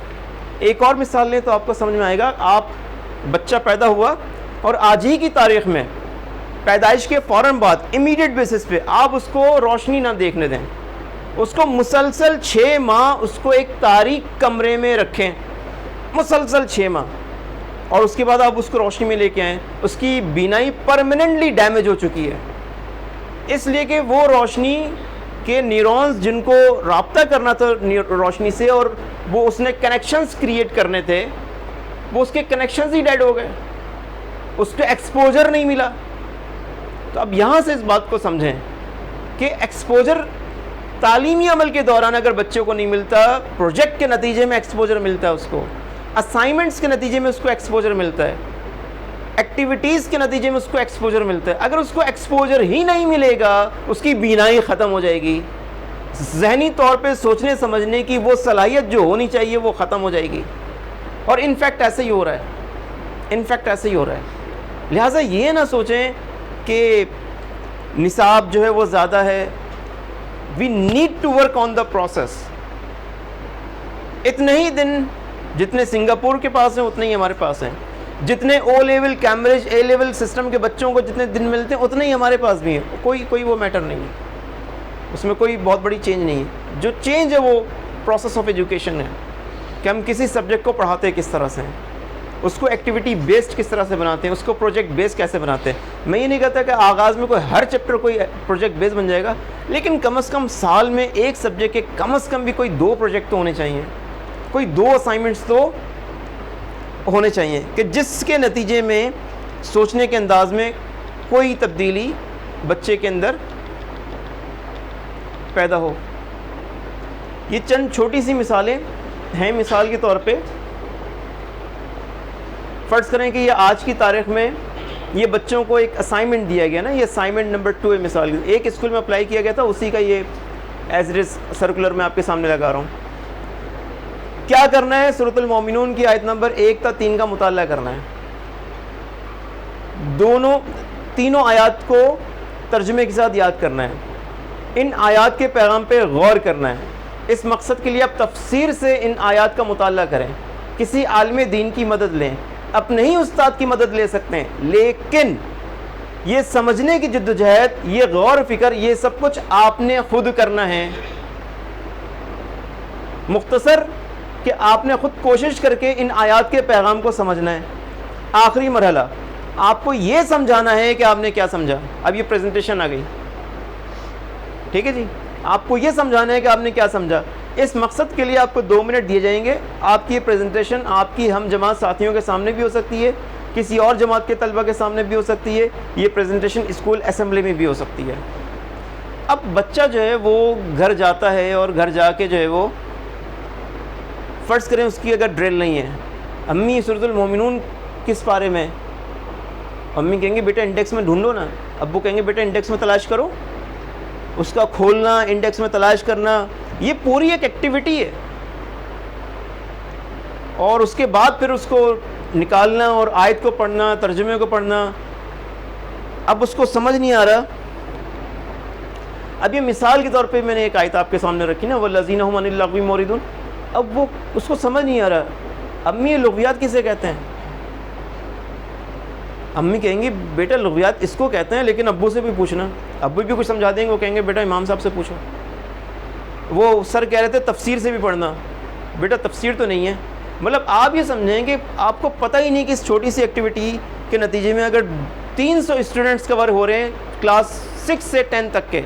ایک اور مثال لیں تو آپ کو سمجھ میں آئے گا. آپ بچہ پیدا ہوا اور آج ہی کی تاریخ میں پیدائش کے فوراً بعد امیڈیٹ بیسس پہ آپ اس کو روشنی نہ دیکھنے دیں, اس کو مسلسل 6 ماہ اس کو ایک تاریک کمرے میں رکھیں, مسلسل 6 ماہ, اور اس کے بعد آپ اس کو روشنی میں لے کے آئیں. اس کی بینائی پرماننٹلی ڈیمیج ہو چکی ہے, اس لیے کہ وہ روشنی کے نیورونز جن کو رابطہ کرنا تھا روشنی سے اور وہ اس نے کنیکشنز کریٹ کرنے تھے, وہ اس کے کنیکشنز ہی ڈیڈ ہو گئے, اس کو ایکسپوجر نہیں ملا. تو اب یہاں سے اس بات کو سمجھیں کہ ایکسپوجر تعلیمی عمل کے دوران اگر بچوں کو نہیں ملتا, پروجیکٹ کے نتیجے میں ایکسپوجر ملتا ہے, اس کو اسائنمنٹس کے نتیجے میں اس کو ایکسپوجر ملتا ہے, ایکٹیویٹیز کے نتیجے میں اس کو ایکسپوجر ملتا ہے. اگر اس کو ایکسپوجر ہی نہیں ملے گا اس کی بینائی ختم ہو جائے گی, ذہنی طور پہ سوچنے سمجھنے کی وہ صلاحیت جو ہونی چاہیے وہ ختم ہو جائے گی. اور انفیکٹ ایسے ہی ہو رہا ہے, انفیکٹ ایسے ہی ہو رہا ہے. لہٰذا یہ نہ سوچیں کہ نصاب جو ہے وہ زیادہ ہے, we need to work on the process. اتنے ہی دن جتنے سنگاپور کے پاس ہیں اتنے ہی ہمارے پاس ہیں, جتنے او لیول کیمبرج اے لیول سسٹم کے بچوں کو جتنے دن ملتے ہیں اتنے ہی ہمارے پاس بھی ہیں. کوئی وہ میٹر نہیں ہے, اس میں کوئی بہت بڑی چینج نہیں ہے. جو چینج ہے وہ پروسیس آف ایجوکیشن ہے کہ ہم کسی سبجیکٹ کو پڑھاتے کس طرح سے ہیں, اس کو ایکٹیویٹی بیسڈ کس طرح سے بناتے ہیں, اس کو پروجیکٹ بیسڈ کیسے بناتے ہیں. میں یہ نہیں کہتا کہ آغاز میں کوئی ہر چیپٹر کوئی پروجیکٹ بیس بن جائے گا, لیکن کم از کم سال میں ایک سبجیکٹ کے کم از کم بھی کوئی 2 پروجیکٹ تو ہونے چاہیے, کوئی 2 اسائنمنٹس تو ہونے چاہیے کہ جس کے نتیجے میں سوچنے کے انداز میں کوئی تبدیلی بچے کے اندر پیدا ہو. یہ چند چھوٹی سی مثالیں ہیں. مثال کے طور پہ فرض کریں کہ یہ آج کی تاریخ میں یہ بچوں کو ایک اسائنمنٹ دیا گیا نا, یہ اسائنمنٹ نمبر 2 ہے. مثال ایک اسکول میں اپلائی کیا گیا تھا, اسی کا یہ ایز اٹ از سرکولر میں آپ کے سامنے لگا رہا ہوں. کیا کرنا ہے؟ سورۃ المومنون کی آیت نمبر 1 تا 3 کا مطالعہ کرنا ہے. تینوں آیات کو ترجمے کے ساتھ یاد کرنا ہے, ان آیات کے پیغام پہ غور کرنا ہے. اس مقصد کے لیے آپ تفسیر سے ان آیات کا مطالعہ کریں, کسی عالم دین کی مدد لیں, اپنے ہی استاد کی مدد لے سکتے ہیں, لیکن یہ سمجھنے کی جدوجہد, یہ غور فکر, یہ سب کچھ آپ نے خود کرنا ہے. مختصر کہ آپ نے خود کوشش کر کے ان آیات کے پیغام کو سمجھنا ہے. آخری مرحلہ آپ کو یہ سمجھانا ہے کہ آپ نے کیا سمجھا. اب یہ پریزنٹیشن آ گئی, ٹھیک ہے جی, آپ کو یہ سمجھانا ہے کہ آپ نے کیا سمجھا. اس مقصد کے لیے آپ کو 2 منٹ دیے جائیں گے. آپ کی یہ پریزنٹیشن آپ کی ہم جماعت ساتھیوں کے سامنے بھی ہو سکتی ہے, کسی اور جماعت کے طلبہ کے سامنے بھی ہو سکتی ہے, یہ پریزنٹیشن اسکول اسمبلی میں بھی ہو سکتی ہے. اب بچہ جو ہے وہ گھر جاتا ہے اور گھر جا کے جو ہے وہ فرض کریں اس کی اگر ڈرل نہیں ہے, امی سورۃ المومنون کس پارے میں, امی کہیں گے بیٹا انڈیکس میں ڈھونڈو نا, ابو کہیں گے بیٹا انڈیکس میں تلاش کرو. اس کا کھولنا, انڈیکس میں تلاش کرنا, یہ پوری ایک ایکٹیویٹی ہے. اور اس کے بعد پھر اس کو نکالنا اور آیت کو پڑھنا, ترجمے کو پڑھنا. اب اس کو سمجھ نہیں آ رہا. اب یہ مثال کے طور پہ میں نے ایک آیت آپ کے سامنے رکھی نا, والذین هم عن اللغو معرضون. اب وہ اس کو سمجھ نہیں آ رہا, امی یہ لغویات کسے کہتے ہیں. امی کہیں گی بیٹا لغویات اس کو کہتے ہیں, لیکن ابو سے بھی پوچھنا. ابو بھی کچھ سمجھا دیں گے, وہ کہیں گے بیٹا امام صاحب سے پوچھو. وہ سر کہہ رہے تھے تفسیر سے بھی پڑھنا, بیٹا تفسیر تو نہیں ہے. مطلب آپ یہ سمجھیں کہ آپ کو پتہ ہی نہیں کہ اس چھوٹی سی ایکٹیویٹی کے نتیجے میں اگر 300 اسٹوڈنٹس کور ہو رہے ہیں کلاس 6 سے 10 تک کے,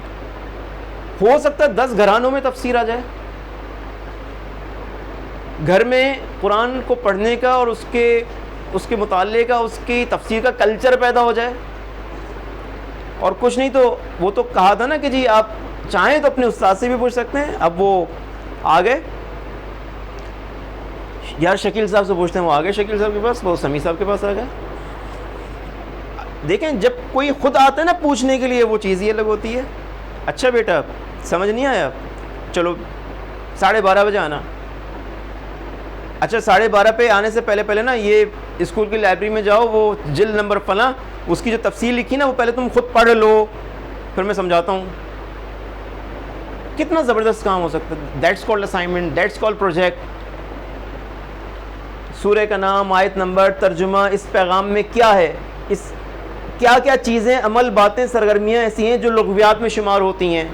ہو سکتا ہے 10 گھرانوں میں تفسیر آ جائے. گھر میں قرآن کو پڑھنے کا اور اس کے مطالعے کا, اس کی تفسیر کا کلچر پیدا ہو جائے. اور کچھ نہیں تو وہ تو کہا تھا نا کہ جی آپ چاہیں تو اپنے استاد سے بھی پوچھ سکتے ہیں. اب وہ آ گئے, یار شکیل صاحب سے پوچھتے ہیں, وہ آ گئے شکیل صاحب کے پاس, وہ سمیع صاحب کے پاس آ گئے. دیکھیں جب کوئی خود آتا ہے نا پوچھنے کے لیے, وہ چیز ہی الگ ہوتی ہے. اچھا بیٹا سمجھ نہیں آیا, چلو 12:30 بجے آنا. اچھا 12:30 پہ آنے سے پہلے نا یہ اسکول کی لائبریری میں جاؤ, وہ جلد نمبر فلاں اس کی جو تفصیل لکھی نا وہ پہلے تم خود پڑھ لو, پھر میں سمجھاتا ہوں. کتنا زبردست کام ہو سکتا ہے. That's called assignment, that's called project. سورہ کا نام, آیت نمبر, ترجمہ, اس پیغام میں کیا ہے, اس کیا کیا چیزیں, عمل, باتیں, سرگرمیاں ایسی ہیں جو لغویات میں شمار ہوتی ہیں.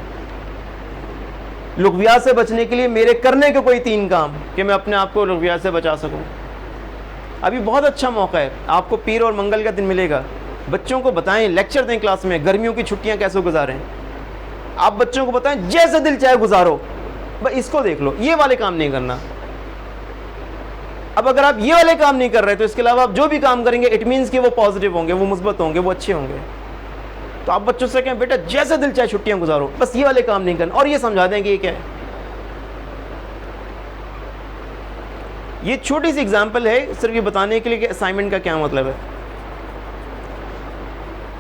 لغویات سے بچنے کے لیے میرے کرنے کے کوئی 3 کام کہ میں اپنے آپ کو لغویات سے بچا سکوں. ابھی بہت اچھا موقع ہے, آپ کو پیر اور منگل کا دن ملے گا. بچوں کو بتائیں, لیکچر دیں کلاس میں, گرمیوں کی چھٹیاں کیسے گزاریں. آپ بچوں کو بتائیں جیسے دل چاہے گزارو, بس اس کو دیکھ لو, یہ والے کام نہیں کرنا. اب اگر آپ یہ والے کام نہیں کر رہے تو اس کے علاوہ آپ جو بھی کام کریں گے اٹ مینس کہ وہ پازیٹیو ہوں گے, وہ مثبت ہوں گے, وہ اچھے ہوں گے. تو آپ بچوں سے کہیں بیٹا جیسے دل چاہے چھٹیاں گزارو, بس یہ والے کام نہیں کرنا, اور یہ سمجھا دیں کہ یہ کیا ہے. یہ چھوٹی سی اگزامپل ہے صرف یہ بتانے کے لیے کہ اسائنمنٹ کا کیا مطلب ہے.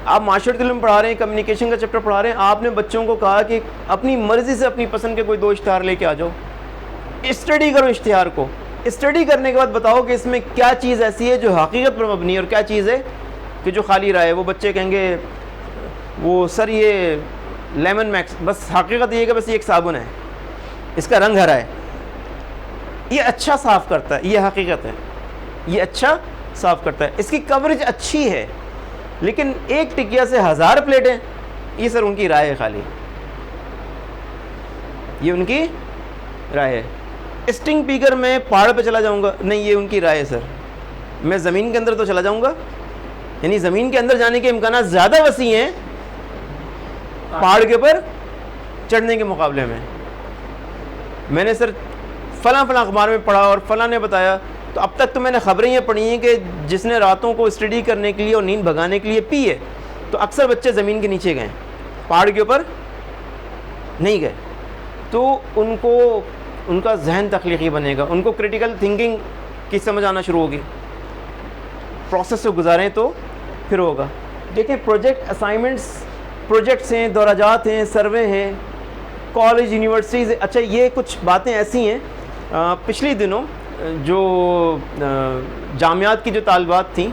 آپ معاشرتی علم پڑھا رہے ہیں, کمیونیکیشن کا چیپٹر پڑھا رہے ہیں, آپ نے بچوں کو کہا کہ اپنی مرضی سے اپنی پسند کے کوئی 2 اشتہار لے کے آ جاؤ, اسٹڈی کرو اشتہار کو. اسٹڈی کرنے کے بعد بتاؤ کہ اس میں کیا چیز ایسی ہے جو حقیقت پر مبنی ہے اور کیا چیز ہے کہ جو خالی رائے. وہ بچے کہیں گے وہ سر یہ لیمن میکس, بس حقیقت یہ ہے کہ بس یہ ایک صابن ہے, اس کا رنگ ہرا ہے, یہ اچھا صاف کرتا ہے, یہ حقیقت ہے, یہ اچھا صاف کرتا ہے, اس کی کوریج اچھی ہے, لیکن ایک ٹکیا سے 1000 پلیٹیں, یہ سر ان کی رائے ہے خالی, یہ ان کی رائے ہے. اسٹنگ پی کر میں پہاڑ پہ چلا جاؤں گا, نہیں یہ ان کی رائے ہے سر. میں زمین کے اندر تو چلا جاؤں گا, یعنی زمین کے اندر جانے کے امکانات زیادہ وسیع ہیں پہاڑ کے اوپر چڑھنے کے مقابلے میں. میں نے سر فلاں اخبار میں پڑھا اور فلاں نے بتایا, تو اب تک تو میں نے خبریں یہ پڑھی ہیں کہ جس نے راتوں کو اسٹڈی کرنے کے لیے اور نیند بھگانے کے لیے پی ہے, تو اکثر بچے زمین کے نیچے گئے, پہاڑ کے اوپر نہیں گئے. تو ان کا ذہن تخلیقی بنے گا, ان کو کریٹیکل تھنکنگ کی سمجھ آنا شروع ہوگی. پروسیس سے گزاریں تو پھر ہوگا. دیکھیں پروجیکٹ, اسائنمنٹس, پروجیکٹس ہیں, دوراجات ہیں, سروے ہیں, کالج, یونیورسٹیز. اچھا یہ کچھ باتیں ایسی ہیں, پچھلی دنوں جو جامعات کی جو طالبات تھیں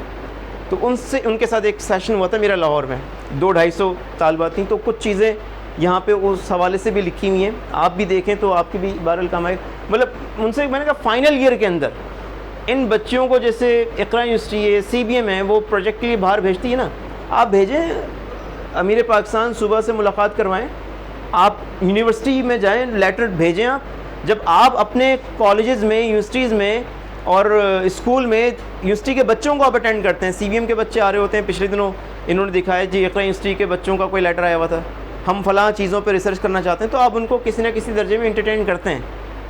تو ان کے ساتھ ایک سیشن ہوا تھا میرا لاہور میں, 200-250 طالبات تھیں. تو کچھ چیزیں یہاں پہ اس حوالے سے بھی لکھی ہوئی ہیں, آپ بھی دیکھیں تو آپ کی بھی بہرحال کام آئے. مطلب ان سے میں نے کہا فائنل ایئر کے اندر ان بچوں کو, جیسے اقرا یونیورسٹی ہے, CBM ہے, وہ پروجیکٹ کے لیے باہر بھیجتی ہے نا, آپ بھیجیں, امیر پاکستان صوبہ سے ملاقات کروائیں, آپ یونیورسٹی میں جائیں, لیٹر بھیجیں. آپ جب آپ اپنے کالجز میں, یونیورسٹیز میں اور اسکول میں یونیورسٹی کے بچوں کو آپ اٹینڈ کرتے ہیں, CVM کے بچے آ رہے ہوتے ہیں. پچھلے دنوں انہوں نے دکھایا جی اقرا یونیورسٹی کے بچوں کا کوئی لیٹر آیا ہوا تھا, ہم فلاں چیزوں پہ ریسرچ کرنا چاہتے ہیں. تو آپ ان کو کسی نہ کسی درجے میں انٹرٹین کرتے ہیں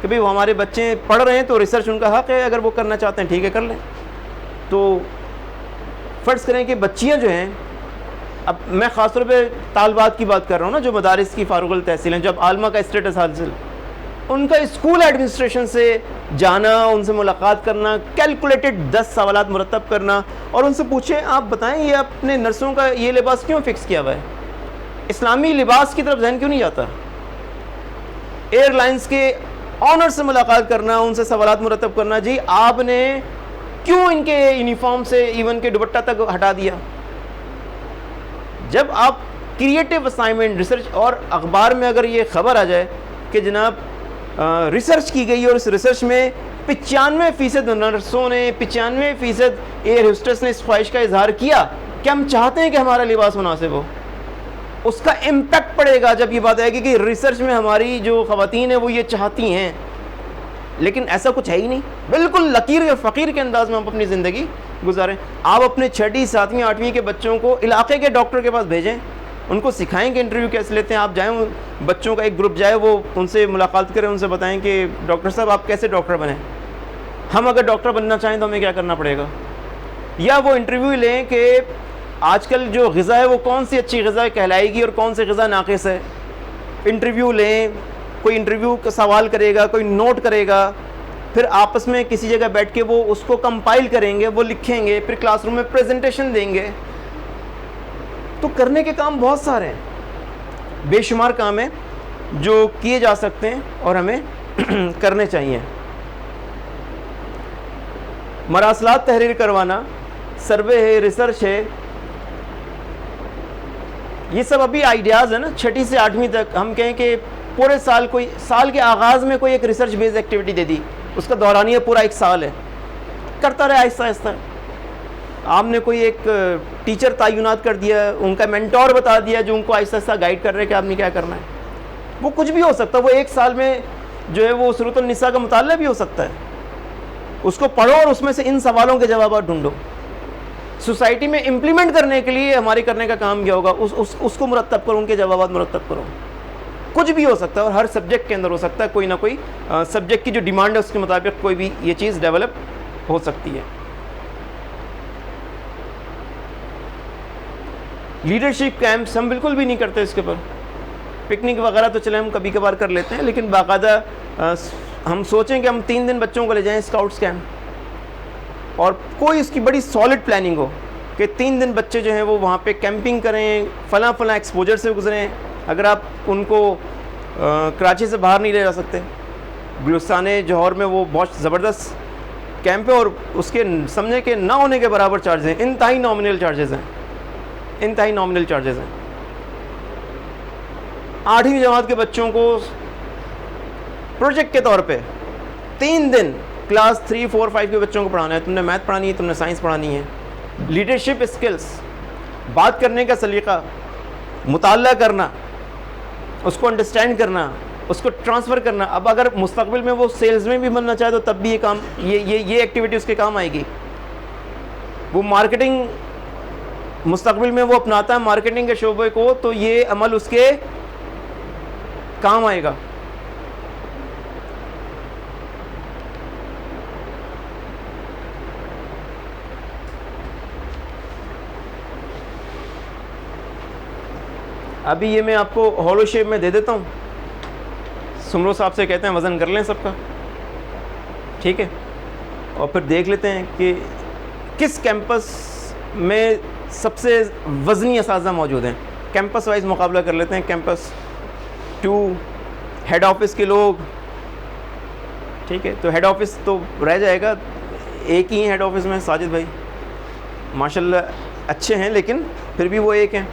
کہ بھئی وہ ہمارے بچے پڑھ رہے ہیں تو ریسرچ ان کا حق ہے, اگر وہ کرنا چاہتے ہیں ٹھیک ہے کر لیں. تو فرض کریں کہ بچیاں جو ہیں, اب میں خاص طور پہ طالبات کی بات کر رہا ہوں نا, جو مدارس کی فارغ التحصیل ہیں, جب عالمہ کا اسٹیٹس حاصل, ان کا اسکول ایڈمنسٹریشن سے جانا, ان سے ملاقات کرنا, کیلکولیٹڈ 10 سوالات مرتب کرنا, اور ان سے پوچھیں آپ بتائیں یہ اپنے نرسوں کا یہ لباس کیوں فکس کیا ہوا ہے, اسلامی لباس کی طرف ذہن کیوں نہیں جاتا. ایئر لائنس کے آنر سے ملاقات کرنا, ان سے سوالات مرتب کرنا, جی آپ نے کیوں ان کے یونیفارم سے ایون کے دوپٹہ تک ہٹا دیا. جب آپ کریٹو اسائنمنٹ ریسرچ, اور اخبار میں اگر یہ خبر آ جائے کہ جناب ریسرچ کی گئی اور اس ریسرچ میں 95% نرسوں نے, 95% ایئر ہوسٹس نے اس خواہش کا اظہار کیا کہ ہم چاہتے ہیں کہ ہمارا لباس مناسب ہو, اس کا امپیکٹ پڑے گا جب یہ بات آئے گی کہ ریسرچ میں ہماری جو خواتین ہیں وہ یہ چاہتی ہیں. لیکن ایسا کچھ ہے ہی نہیں, بالکل لکیر اور فقیر کے انداز میں ہم اپنی زندگی گزاریں. آپ اپنے 6ٹھی 7ویں 8ویں کے بچوں کو علاقے کے ڈاکٹر کے پاس بھیجیں, ان کو سکھائیں کہ انٹرویو کیسے لیتے ہیں. آپ جائیں, بچوں کا ایک گروپ جائے, وہ ان سے ملاقات کریں, ان سے بتائیں کہ ڈاکٹر صاحب آپ کیسے ڈاکٹر بنیں, ہم اگر ڈاکٹر بننا چاہیں تو ہمیں کیا کرنا پڑے گا. یا وہ انٹرویو لیں کہ آج کل جو غذا ہے وہ کون سی اچھی غذا کہلائے گی اور کون سی غذا ناقص ہے. انٹرویو لیں, کوئی انٹرویو کا سوال کرے گا, کوئی نوٹ کرے گا, پھر آپس میں کسی جگہ بیٹھ کے وہ اس کو کمپائل کریں گے, وہ لکھیں گے, پھر کلاس روم میں پریزنٹیشن دیں گے. تو کرنے کے کام بہت سارے ہیں, بے شمار کام ہیں جو کیے جا سکتے ہیں اور ہمیں کرنے چاہیے. مراسلات تحریر کروانا, سروے ہے, ریسرچ ہے, یہ سب ابھی آئیڈیاز ہیں نا. 6ٹھی سے 8ویں تک ہم کہیں کہ پورے سال, کوئی سال کے آغاز میں کوئی ایک ریسرچ بیس ایکٹیویٹی دے دی, اس کا دورانیہ پورا 1 سال ہے, کرتا رہے آہستہ آہستہ. آپ نے کوئی ایک ٹیچر تعینات کر دیا, ان کا مینٹور بتا دیا جو ان کو آہستہ آہستہ گائیڈ کر رہے کہ آپ نے کیا کرنا ہے. وہ کچھ بھی ہو سکتا ہے, وہ 1 سال میں جو ہے وہ سورۃ النساء کا مطالعہ بھی ہو سکتا ہے. اس کو پڑھو اور اس میں سے ان سوالوں کے جوابات ڈھونڈو. سوسائٹی میں امپلیمنٹ کرنے کے لیے ہمارے کرنے کا کام کیا ہوگا, اس کو مرتب کرو, ان کے جوابات مرتب کرو. کچھ بھی ہو سکتا ہے, اور ہر سبجیکٹ کے اندر ہو سکتا ہے, کوئی نہ کوئی سبجیکٹ کی جو ڈیمانڈ ہے اس کے مطابق کوئی بھی یہ چیز ڈیولپ ہو سکتی ہے. لیڈرشپ کیمپس ہم بالکل بھی نہیں کرتے اس کے اوپر. پکنک وغیرہ تو چلے ہم کبھی کبھار کر لیتے ہیں, لیکن باقاعدہ ہم سوچیں کہ ہم 3 دن بچوں کو لے جائیں اسکاؤٹس کیمپ, اور کوئی اس کی بڑی سالڈ پلاننگ ہو کہ 3 دن بچے جو ہیں وہ وہاں پہ کیمپنگ کریں, فلاں ایکسپوجر سے گزریں. اگر آپ ان کو کراچی سے باہر نہیں لے جا سکتے, گلستان جوہر میں وہ بہت زبردست کیمپ ہے, اور اس کے سمجھے کہ نہ ہونے کے برابر چارجز ہیں, انتہائی نامنل چارجز ہیں, انتہائی نامنل چارجز ہیں. 8ویں جماعت کے بچوں کو پروجیکٹ کے طور پہ 3 دن کلاس 3, 4, 5 کے بچوں کو پڑھانا ہے. تم نے میتھ پڑھانی ہے, تم نے سائنس پڑھانی ہے. لیڈرشپ اسکلس, بات کرنے کا سلیقہ, مطالعہ کرنا, اس کو انڈرسٹینڈ کرنا, اس کو ٹرانسفر کرنا. اب اگر مستقبل میں وہ سیلز میں بھی بننا چاہے تو تب بھی یہ کام, یہ ایکٹیویٹی اس کے کام آئے گی. وہ مارکیٹنگ مستقبل میں وہ اپناتا ہے مارکیٹنگ کے شعبے کو, تو یہ عمل اس کے کام آئے گا. ابھی یہ میں آپ کو ہولو شیپ میں دے دیتا ہوں. سمرو صاحب سے کہتے ہیں وزن کر لیں سب کا, ٹھیک ہے, اور پھر دیکھ لیتے ہیں کہ کس کیمپس میں سب سے وزنی اساتذہ موجود ہیں. کیمپس وائز مقابلہ کر لیتے ہیں. کیمپس 2 ہیڈ آفس کے لوگ, ٹھیک ہے, تو ہیڈ آفس تو رہ جائے گا, ایک ہی ہیں ہیڈ آفس میں, ساجد بھائی ماشاءاللہ اچھے ہیں لیکن پھر بھی وہ ایک ہیں,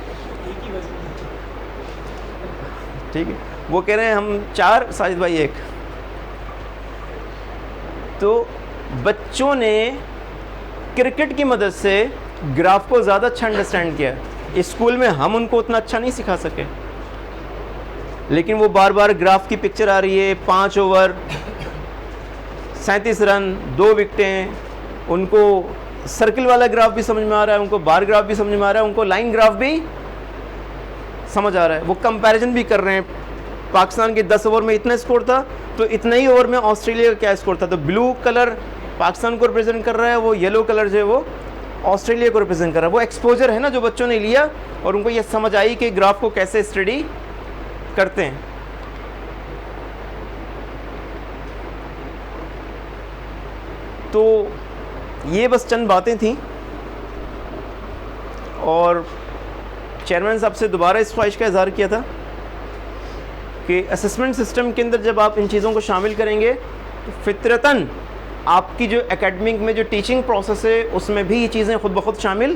ٹھیک ہے. وہ کہہ رہے ہیں ہم 4, ساجد بھائی 1. تو بچوں نے کرکٹ کی مدد سے گراف کو زیادہ اچھا انڈرسٹینڈ کیا. اسکول میں ہم ان کو اتنا اچھا نہیں سکھا سکے, لیکن وہ بار بار گراف کی پکچر آ رہی ہے, 5 اوور 37 رن 2 وکٹیں، ان کو سرکل والا گراف بھی سمجھ میں آ رہا ہے، ان کو بار گراف بھی سمجھ میں آ رہا ہے، ان کو لائن گراف بھی سمجھ آ رہا ہے، وہ کمپیریزن بھی کر رہے ہیں. پاکستان کے 10 اوور میں اتنا اسکور تھا تو اتنا ہی اوور میں آسٹریلیا کا کیا اسکور تھا. تو بلو کلر پاکستان کو ریپرزینٹ کر رہا ہے، وہ یلو کلر جو ہے وہ آسٹریلیا کو ریپرزینٹ کر رہا ہے. وہ ایکسپوجر ہے نا جو بچوں نے لیا اور ان کو یہ سمجھ آئی کہ گراف کو کیسے اسٹڈی کرتے ہیں. تو یہ بس چند باتیں تھیں، اور چیئرمین صاحب سے دوبارہ اس خواہش کا اظہار کیا تھا کہ اسسمنٹ سسٹم کے اندر جب آپ ان چیزوں کو شامل کریں گے تو فطرتاً آپ کی جو اکیڈمک میں جو ٹیچنگ پروسیس ہے اس میں بھی یہ چیزیں خود بخود شامل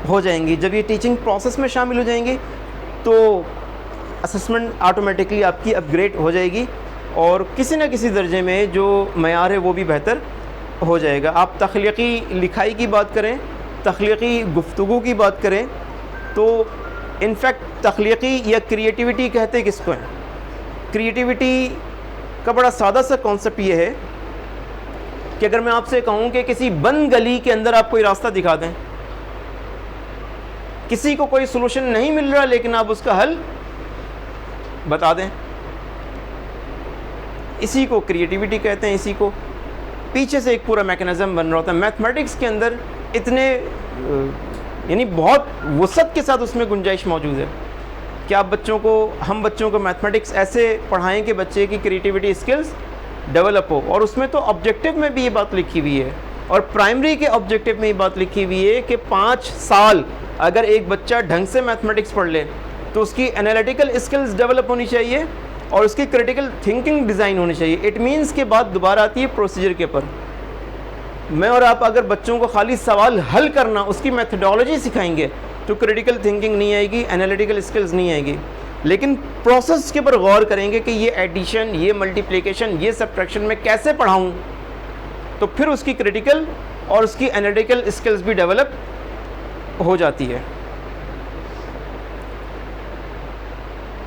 ہو جائیں گی. جب یہ ٹیچنگ پروسیس میں شامل ہو جائیں گی تو اسسمنٹ آٹومیٹکلی آپ کی اپ گریڈ ہو جائے گی، اور کسی نہ کسی درجے میں جو معیار ہے وہ بھی بہتر ہو جائے گا. آپ تخلیقی لکھائی کی بات کریں، تخلیقی گفتگو کی بات کریں، تو انفیکٹ تخلیقی یا کریٹیوٹی کہتے کس کو ہیں؟ کریٹیوٹی کا بڑا سادہ سا کانسیپٹ یہ ہے کہ اگر میں آپ سے کہوں کہ کسی بند گلی کے اندر آپ کوئی راستہ دکھا دیں، کسی کو کوئی سولوشن نہیں مل رہا لیکن آپ اس کا حل بتا دیں، اسی کو کریٹیوٹی کہتے ہیں. اسی کو پیچھے سے ایک پورا میکنزم بن رہا ہوتا ہے. میتھمیٹکس کے اندر اتنے یعنی بہت وسعت کے ساتھ اس میں گنجائش موجود ہے کہ آپ ہم بچوں کو میتھمیٹکس ایسے پڑھائیں کہ بچے کی کریٹیوٹی اسکلز ڈیولپ ہو. اور اس میں تو آبجیکٹیو میں بھی یہ بات لکھی ہوئی ہے، اور پرائمری کے آبجیکٹیو میں یہ بات لکھی ہوئی ہے کہ 5 سال اگر ایک بچہ ڈھنگ سے میتھمیٹکس پڑھ لے تو اس کی انالیٹیکل اسکلز ڈیولپ ہونی چاہیے اور اس کی کریٹیکل تھنکنگ ڈیزائن ہونی چاہیے. اٹ مینس کے بعد دوبارہ آتی ہے پروسیجر کے پر. میں اور آپ اگر بچوں کو خالی سوال حل کرنا اس کی میتھڈالوجی سکھائیں گے تو کریٹیکل تھنکنگ نہیں آئے گی، انالیٹیکل اسکلز نہیں آئے گی. لیکن پروسیس کے پر غور کریں گے کہ یہ ایڈیشن، یہ ملٹیپلیکیشن، یہ سبٹریکشن میں کیسے پڑھاؤں، تو پھر اس کی کریٹیکل اور اس کی انالیٹیکل اسکلز بھی ڈیولپ ہو جاتی ہے.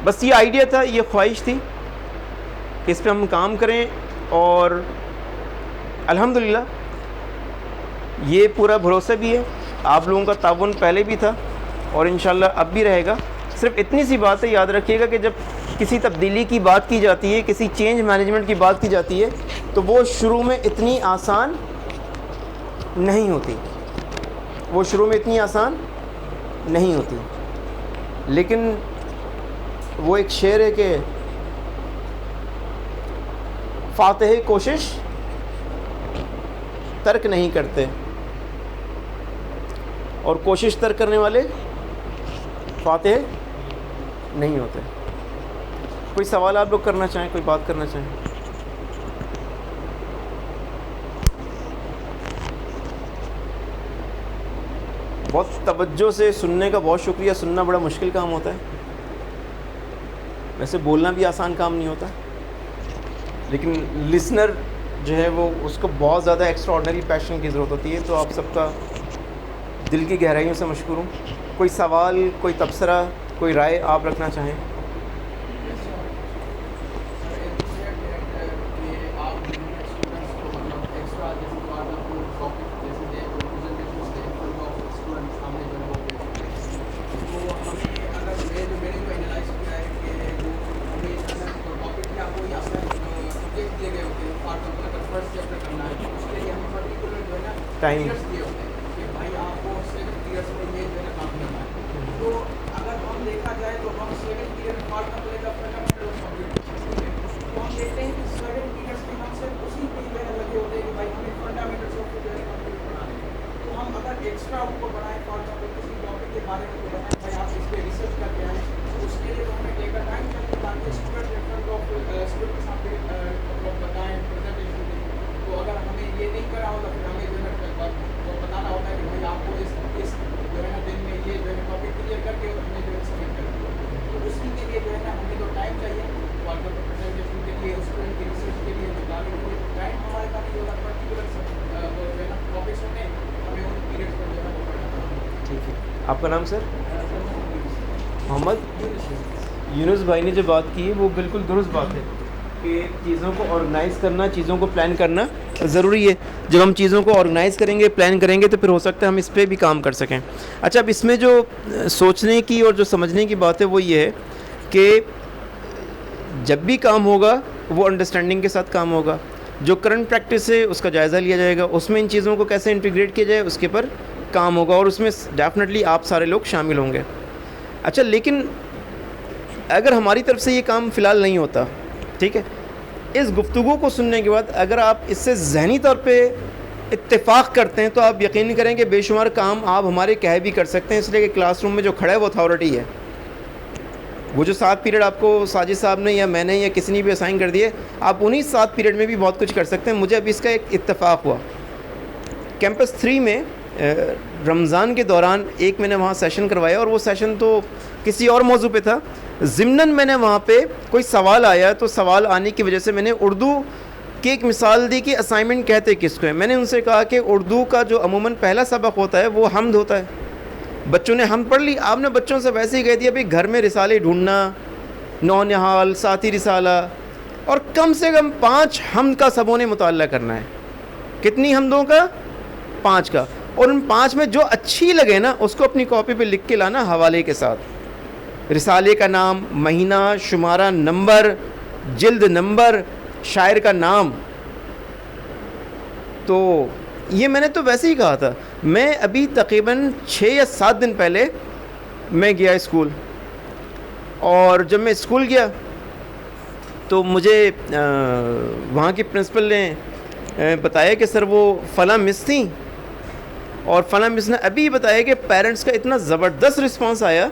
بس یہ آئیڈیا تھا، یہ خواہش تھی کہ اس پہ ہم کام کریں، اور الحمدللہ یہ پورا بھروسہ بھی ہے. آپ لوگوں کا تعاون پہلے بھی تھا اور انشاءاللہ اب بھی رہے گا. صرف اتنی سی بات ہے، یاد رکھیے گا کہ جب کسی تبدیلی کی بات کی جاتی ہے، کسی چینج مینجمنٹ کی بات کی جاتی ہے تو وہ شروع میں اتنی آسان نہیں ہوتی، لیکن وہ ایک شعر ہے کہ فاتح کوشش ترک نہیں کرتے اور کوشش ترک کرنے والے فاتح نہیں ہوتے. کوئی سوال آپ لوگ کرنا چاہیں، کوئی بات کرنا چاہیں؟ بہت توجہ سے سننے کا بہت شکریہ. سننا بڑا مشکل کام ہوتا ہے، ویسے بولنا بھی آسان کام نہیں ہوتا، لیکن لسنر جو ہے وہ اس کو بہت زیادہ ایکسٹرا آرڈنری پیشن کی ضرورت ہوتی ہے. تو آپ سب کا دل کی گہرائیوں سے مشکور ہوں. کوئی سوال، کوئی تبصرہ، کوئی رائے آپ رکھنا چاہیں؟ ٹائم آپ کا نام سر؟ محمد یونس بھائی نے جو بات کی ہے وہ بالکل درست بات ہے کہ چیزوں کو آرگنائز کرنا، چیزوں کو پلان کرنا ضروری ہے. جب ہم چیزوں کو آرگنائز کریں گے, پلان کریں گے, تو پھر ہو سکتا ہے ہم اس پہ بھی کام کر سکیں. اچھا, اب اس میں جو سوچنے کی اور جو سمجھنے کی بات ہے وہ یہ ہے کہ جب بھی کام ہوگا وہ انڈرسٹینڈنگ کے ساتھ کام ہوگا. جو کرنٹ پریکٹس ہے اس کا جائزہ لیا جائے گا, اس میں ان چیزوں کو کیسے انٹیگریٹ کیا جائے اس کے پر کام ہوگا, اور اس میں ڈیفینیٹلی آپ سارے لوگ شامل ہوں گے. اچھا, لیکن اگر ہماری طرف سے یہ کام فی الحال نہیں ہوتا, ٹھیک ہے, اس گفتگو کو سننے کے بعد اگر آپ اس سے ذہنی طور پہ اتفاق کرتے ہیں تو آپ یقین کریں کہ بے شمار کام آپ ہمارے کہہ بھی کر سکتے ہیں, اس لیے کہ کلاس روم میں جو کھڑا ہے وہ اتھارٹی ہے. وہ جو 7 پیریڈ آپ کو ساجد صاحب نے یا میں نے یا کسی نے بھی اسائن کر دیے, آپ انہی 7 پیریڈ میں بھی بہت کچھ کر سکتے ہیں. مجھے ابھی اس کا ایک اتفاق ہوا, کیمپس 3 میں رمضان کے دوران ایک میں نے وہاں سیشن کروایا, اور وہ سیشن تو کسی اور موضوع پہ تھا. ضمناً میں نے وہاں پہ کوئی سوال آیا, تو سوال آنے کی وجہ سے میں نے اردو کی ایک مثال دی کہ اسائنمنٹ کہتے کس کو ہے. میں نے ان سے کہا کہ اردو کا جو عموماً پہلا سبق ہوتا ہے وہ حمد ہوتا ہے. بچوں نے حمد پڑھ لی, آپ نے بچوں سے ویسے ہی کہہ دیا بھائی گھر میں رسالے ڈھونڈنا, نونہال, ساتھی رسالہ, اور کم سے کم 5 حمد کا سبوں نے مطالعہ کرنا ہے. کتنی حمدوں کا؟ 5 کا. اور ان 5 میں جو اچھی لگے نا اس کو اپنی کاپی پہ لکھ کے لانا حوالے کے ساتھ, رسالے کا نام, مہینہ, شمارہ, نمبر, جلد نمبر, شاعر کا نام. تو یہ میں نے تو ویسے ہی کہا تھا. میں ابھی تقریباً 6 یا 7 دن پہلے میں گیا اسکول, اور جب میں اسکول گیا تو مجھے وہاں کی پرنسپل نے بتایا کہ سر وہ فلاں مس تھیں, اور فلاں مس نے ابھی بتایا کہ پیرنٹس کا اتنا زبردست رسپانس آیا,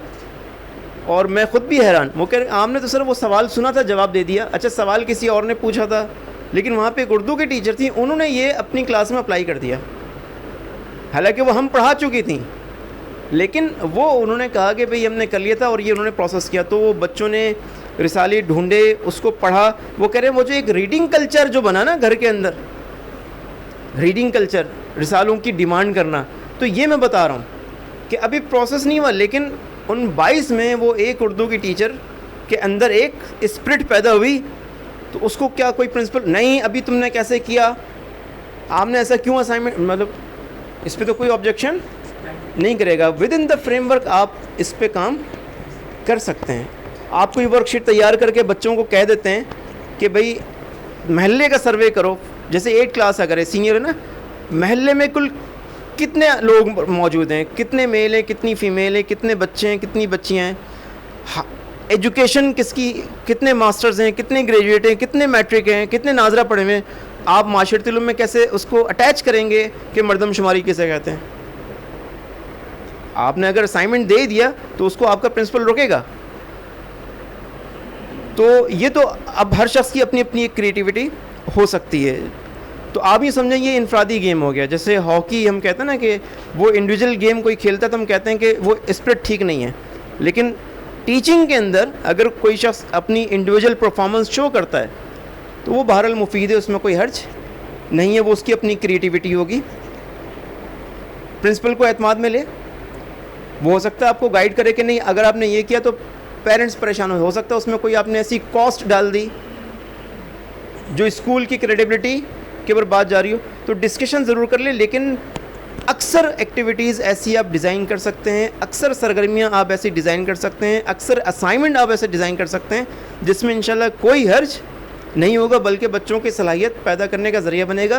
اور میں خود بھی حیران. وہ کہہ رہے آپ نے تو سر وہ سوال سنا تھا, جواب دے دیا. اچھا, سوال کسی اور نے پوچھا تھا, لیکن وہاں پہ ایک اردو کی ٹیچر تھیں, انہوں نے یہ اپنی کلاس میں اپلائی کر دیا, حالانکہ وہ ہم پڑھا چکی تھیں, لیکن وہ انہوں نے کہا کہ بھئی ہم نے کر لیا تھا اور یہ انہوں نے پروسیس کیا. تو وہ بچوں نے رسالے ڈھونڈے, اس کو پڑھا. وہ کہہ رہے ہیں وہ جو ایک ریڈنگ کلچر جو بنا نا گھر کے اندر, ریڈنگ کلچر, رسالوں کی ڈیمانڈ کرنا, تو یہ میں بتا رہا ہوں کہ ابھی پروسیس نہیں ہوا, لیکن ان 22 میں وہ ایک اردو کی ٹیچر کے اندر ایک اسپرٹ پیدا ہوئی. تو اس کو کیا کوئی پرنسپل نہیں ابھی تم نے کیسے کیا, آپ نے ایسا کیوں اسائنمنٹ, مطلب اس پہ تو کوئی آبجیکشن نہیں کرے گا. Within the framework آپ اس پہ کام کر سکتے ہیں. آپ کوئی ورک شیٹ تیار کر کے بچوں کو کہہ دیتے ہیں کہ بھئی محلے کا سروے کرو, جیسے 8 کلاس اگر ہے, سینئر ہے نا, محلے میں کل کتنے لوگ موجود ہیں, کتنے میل ہیں, کتنی فیمیل ہیں, کتنے بچے ہیں, کتنی بچیاں ہیں, ایجوکیشن کس کی, کتنے ماسٹرز ہیں, کتنے گریجویٹ ہیں, کتنے میٹرک ہیں, کتنے ناظرہ پڑھے ہوئے ہیں. آپ معاشرتی علوم میں کیسے اس کو اٹیچ کریں گے کہ مردم شماری کسے کہتے ہیں. آپ نے اگر اسائنمنٹ دے دیا تو اس کو آپ کا پرنسپل روکے گا. تو یہ تو اب ہر شخص کی اپنی اپنی ایک کریٹیوٹی ہو سکتی ہے. تو آپ یہ سمجھیں یہ انفرادی گیم ہو گیا. جیسے ہاکی ہم کہتے ہیں نا کہ وہ انڈیویجول گیم کوئی کھیلتا ہے تو ہم کہتے ہیں کہ وہ اسپرٹ ٹھیک نہیں ہے, لیکن ٹیچنگ کے اندر اگر کوئی شخص اپنی انڈیویجول پرفارمنس شو کرتا ہے تو وہ بہرحال مفید ہے, اس میں کوئی حرج نہیں ہے, وہ اس کی اپنی کریٹیوٹی ہوگی. پرنسپل کو اعتماد میں لے, وہ ہو سکتا ہے آپ کو گائیڈ کرے کہ نہیں اگر آپ نے یہ کیا تو پیرنٹس پریشان ہو سکتا ہے اس میں کوئی آپ نے ایسی کاسٹ ڈال دی جو اسکول کی کریڈیبلٹی کے اوپر بات جا رہی ہو. تو ڈسکشن ضرور کر لیں, لیکن اکثر ایکٹیویٹیز ایسی آپ ڈیزائن کر سکتے ہیں, اکثر سرگرمیاں آپ ایسی ڈیزائن کر سکتے ہیں, اکثر اسائنمنٹ آپ ایسے ڈیزائن کر سکتے ہیں جس میں انشاءاللہ کوئی حرج نہیں ہوگا, بلکہ بچوں کی صلاحیت پیدا کرنے کا ذریعہ بنے گا.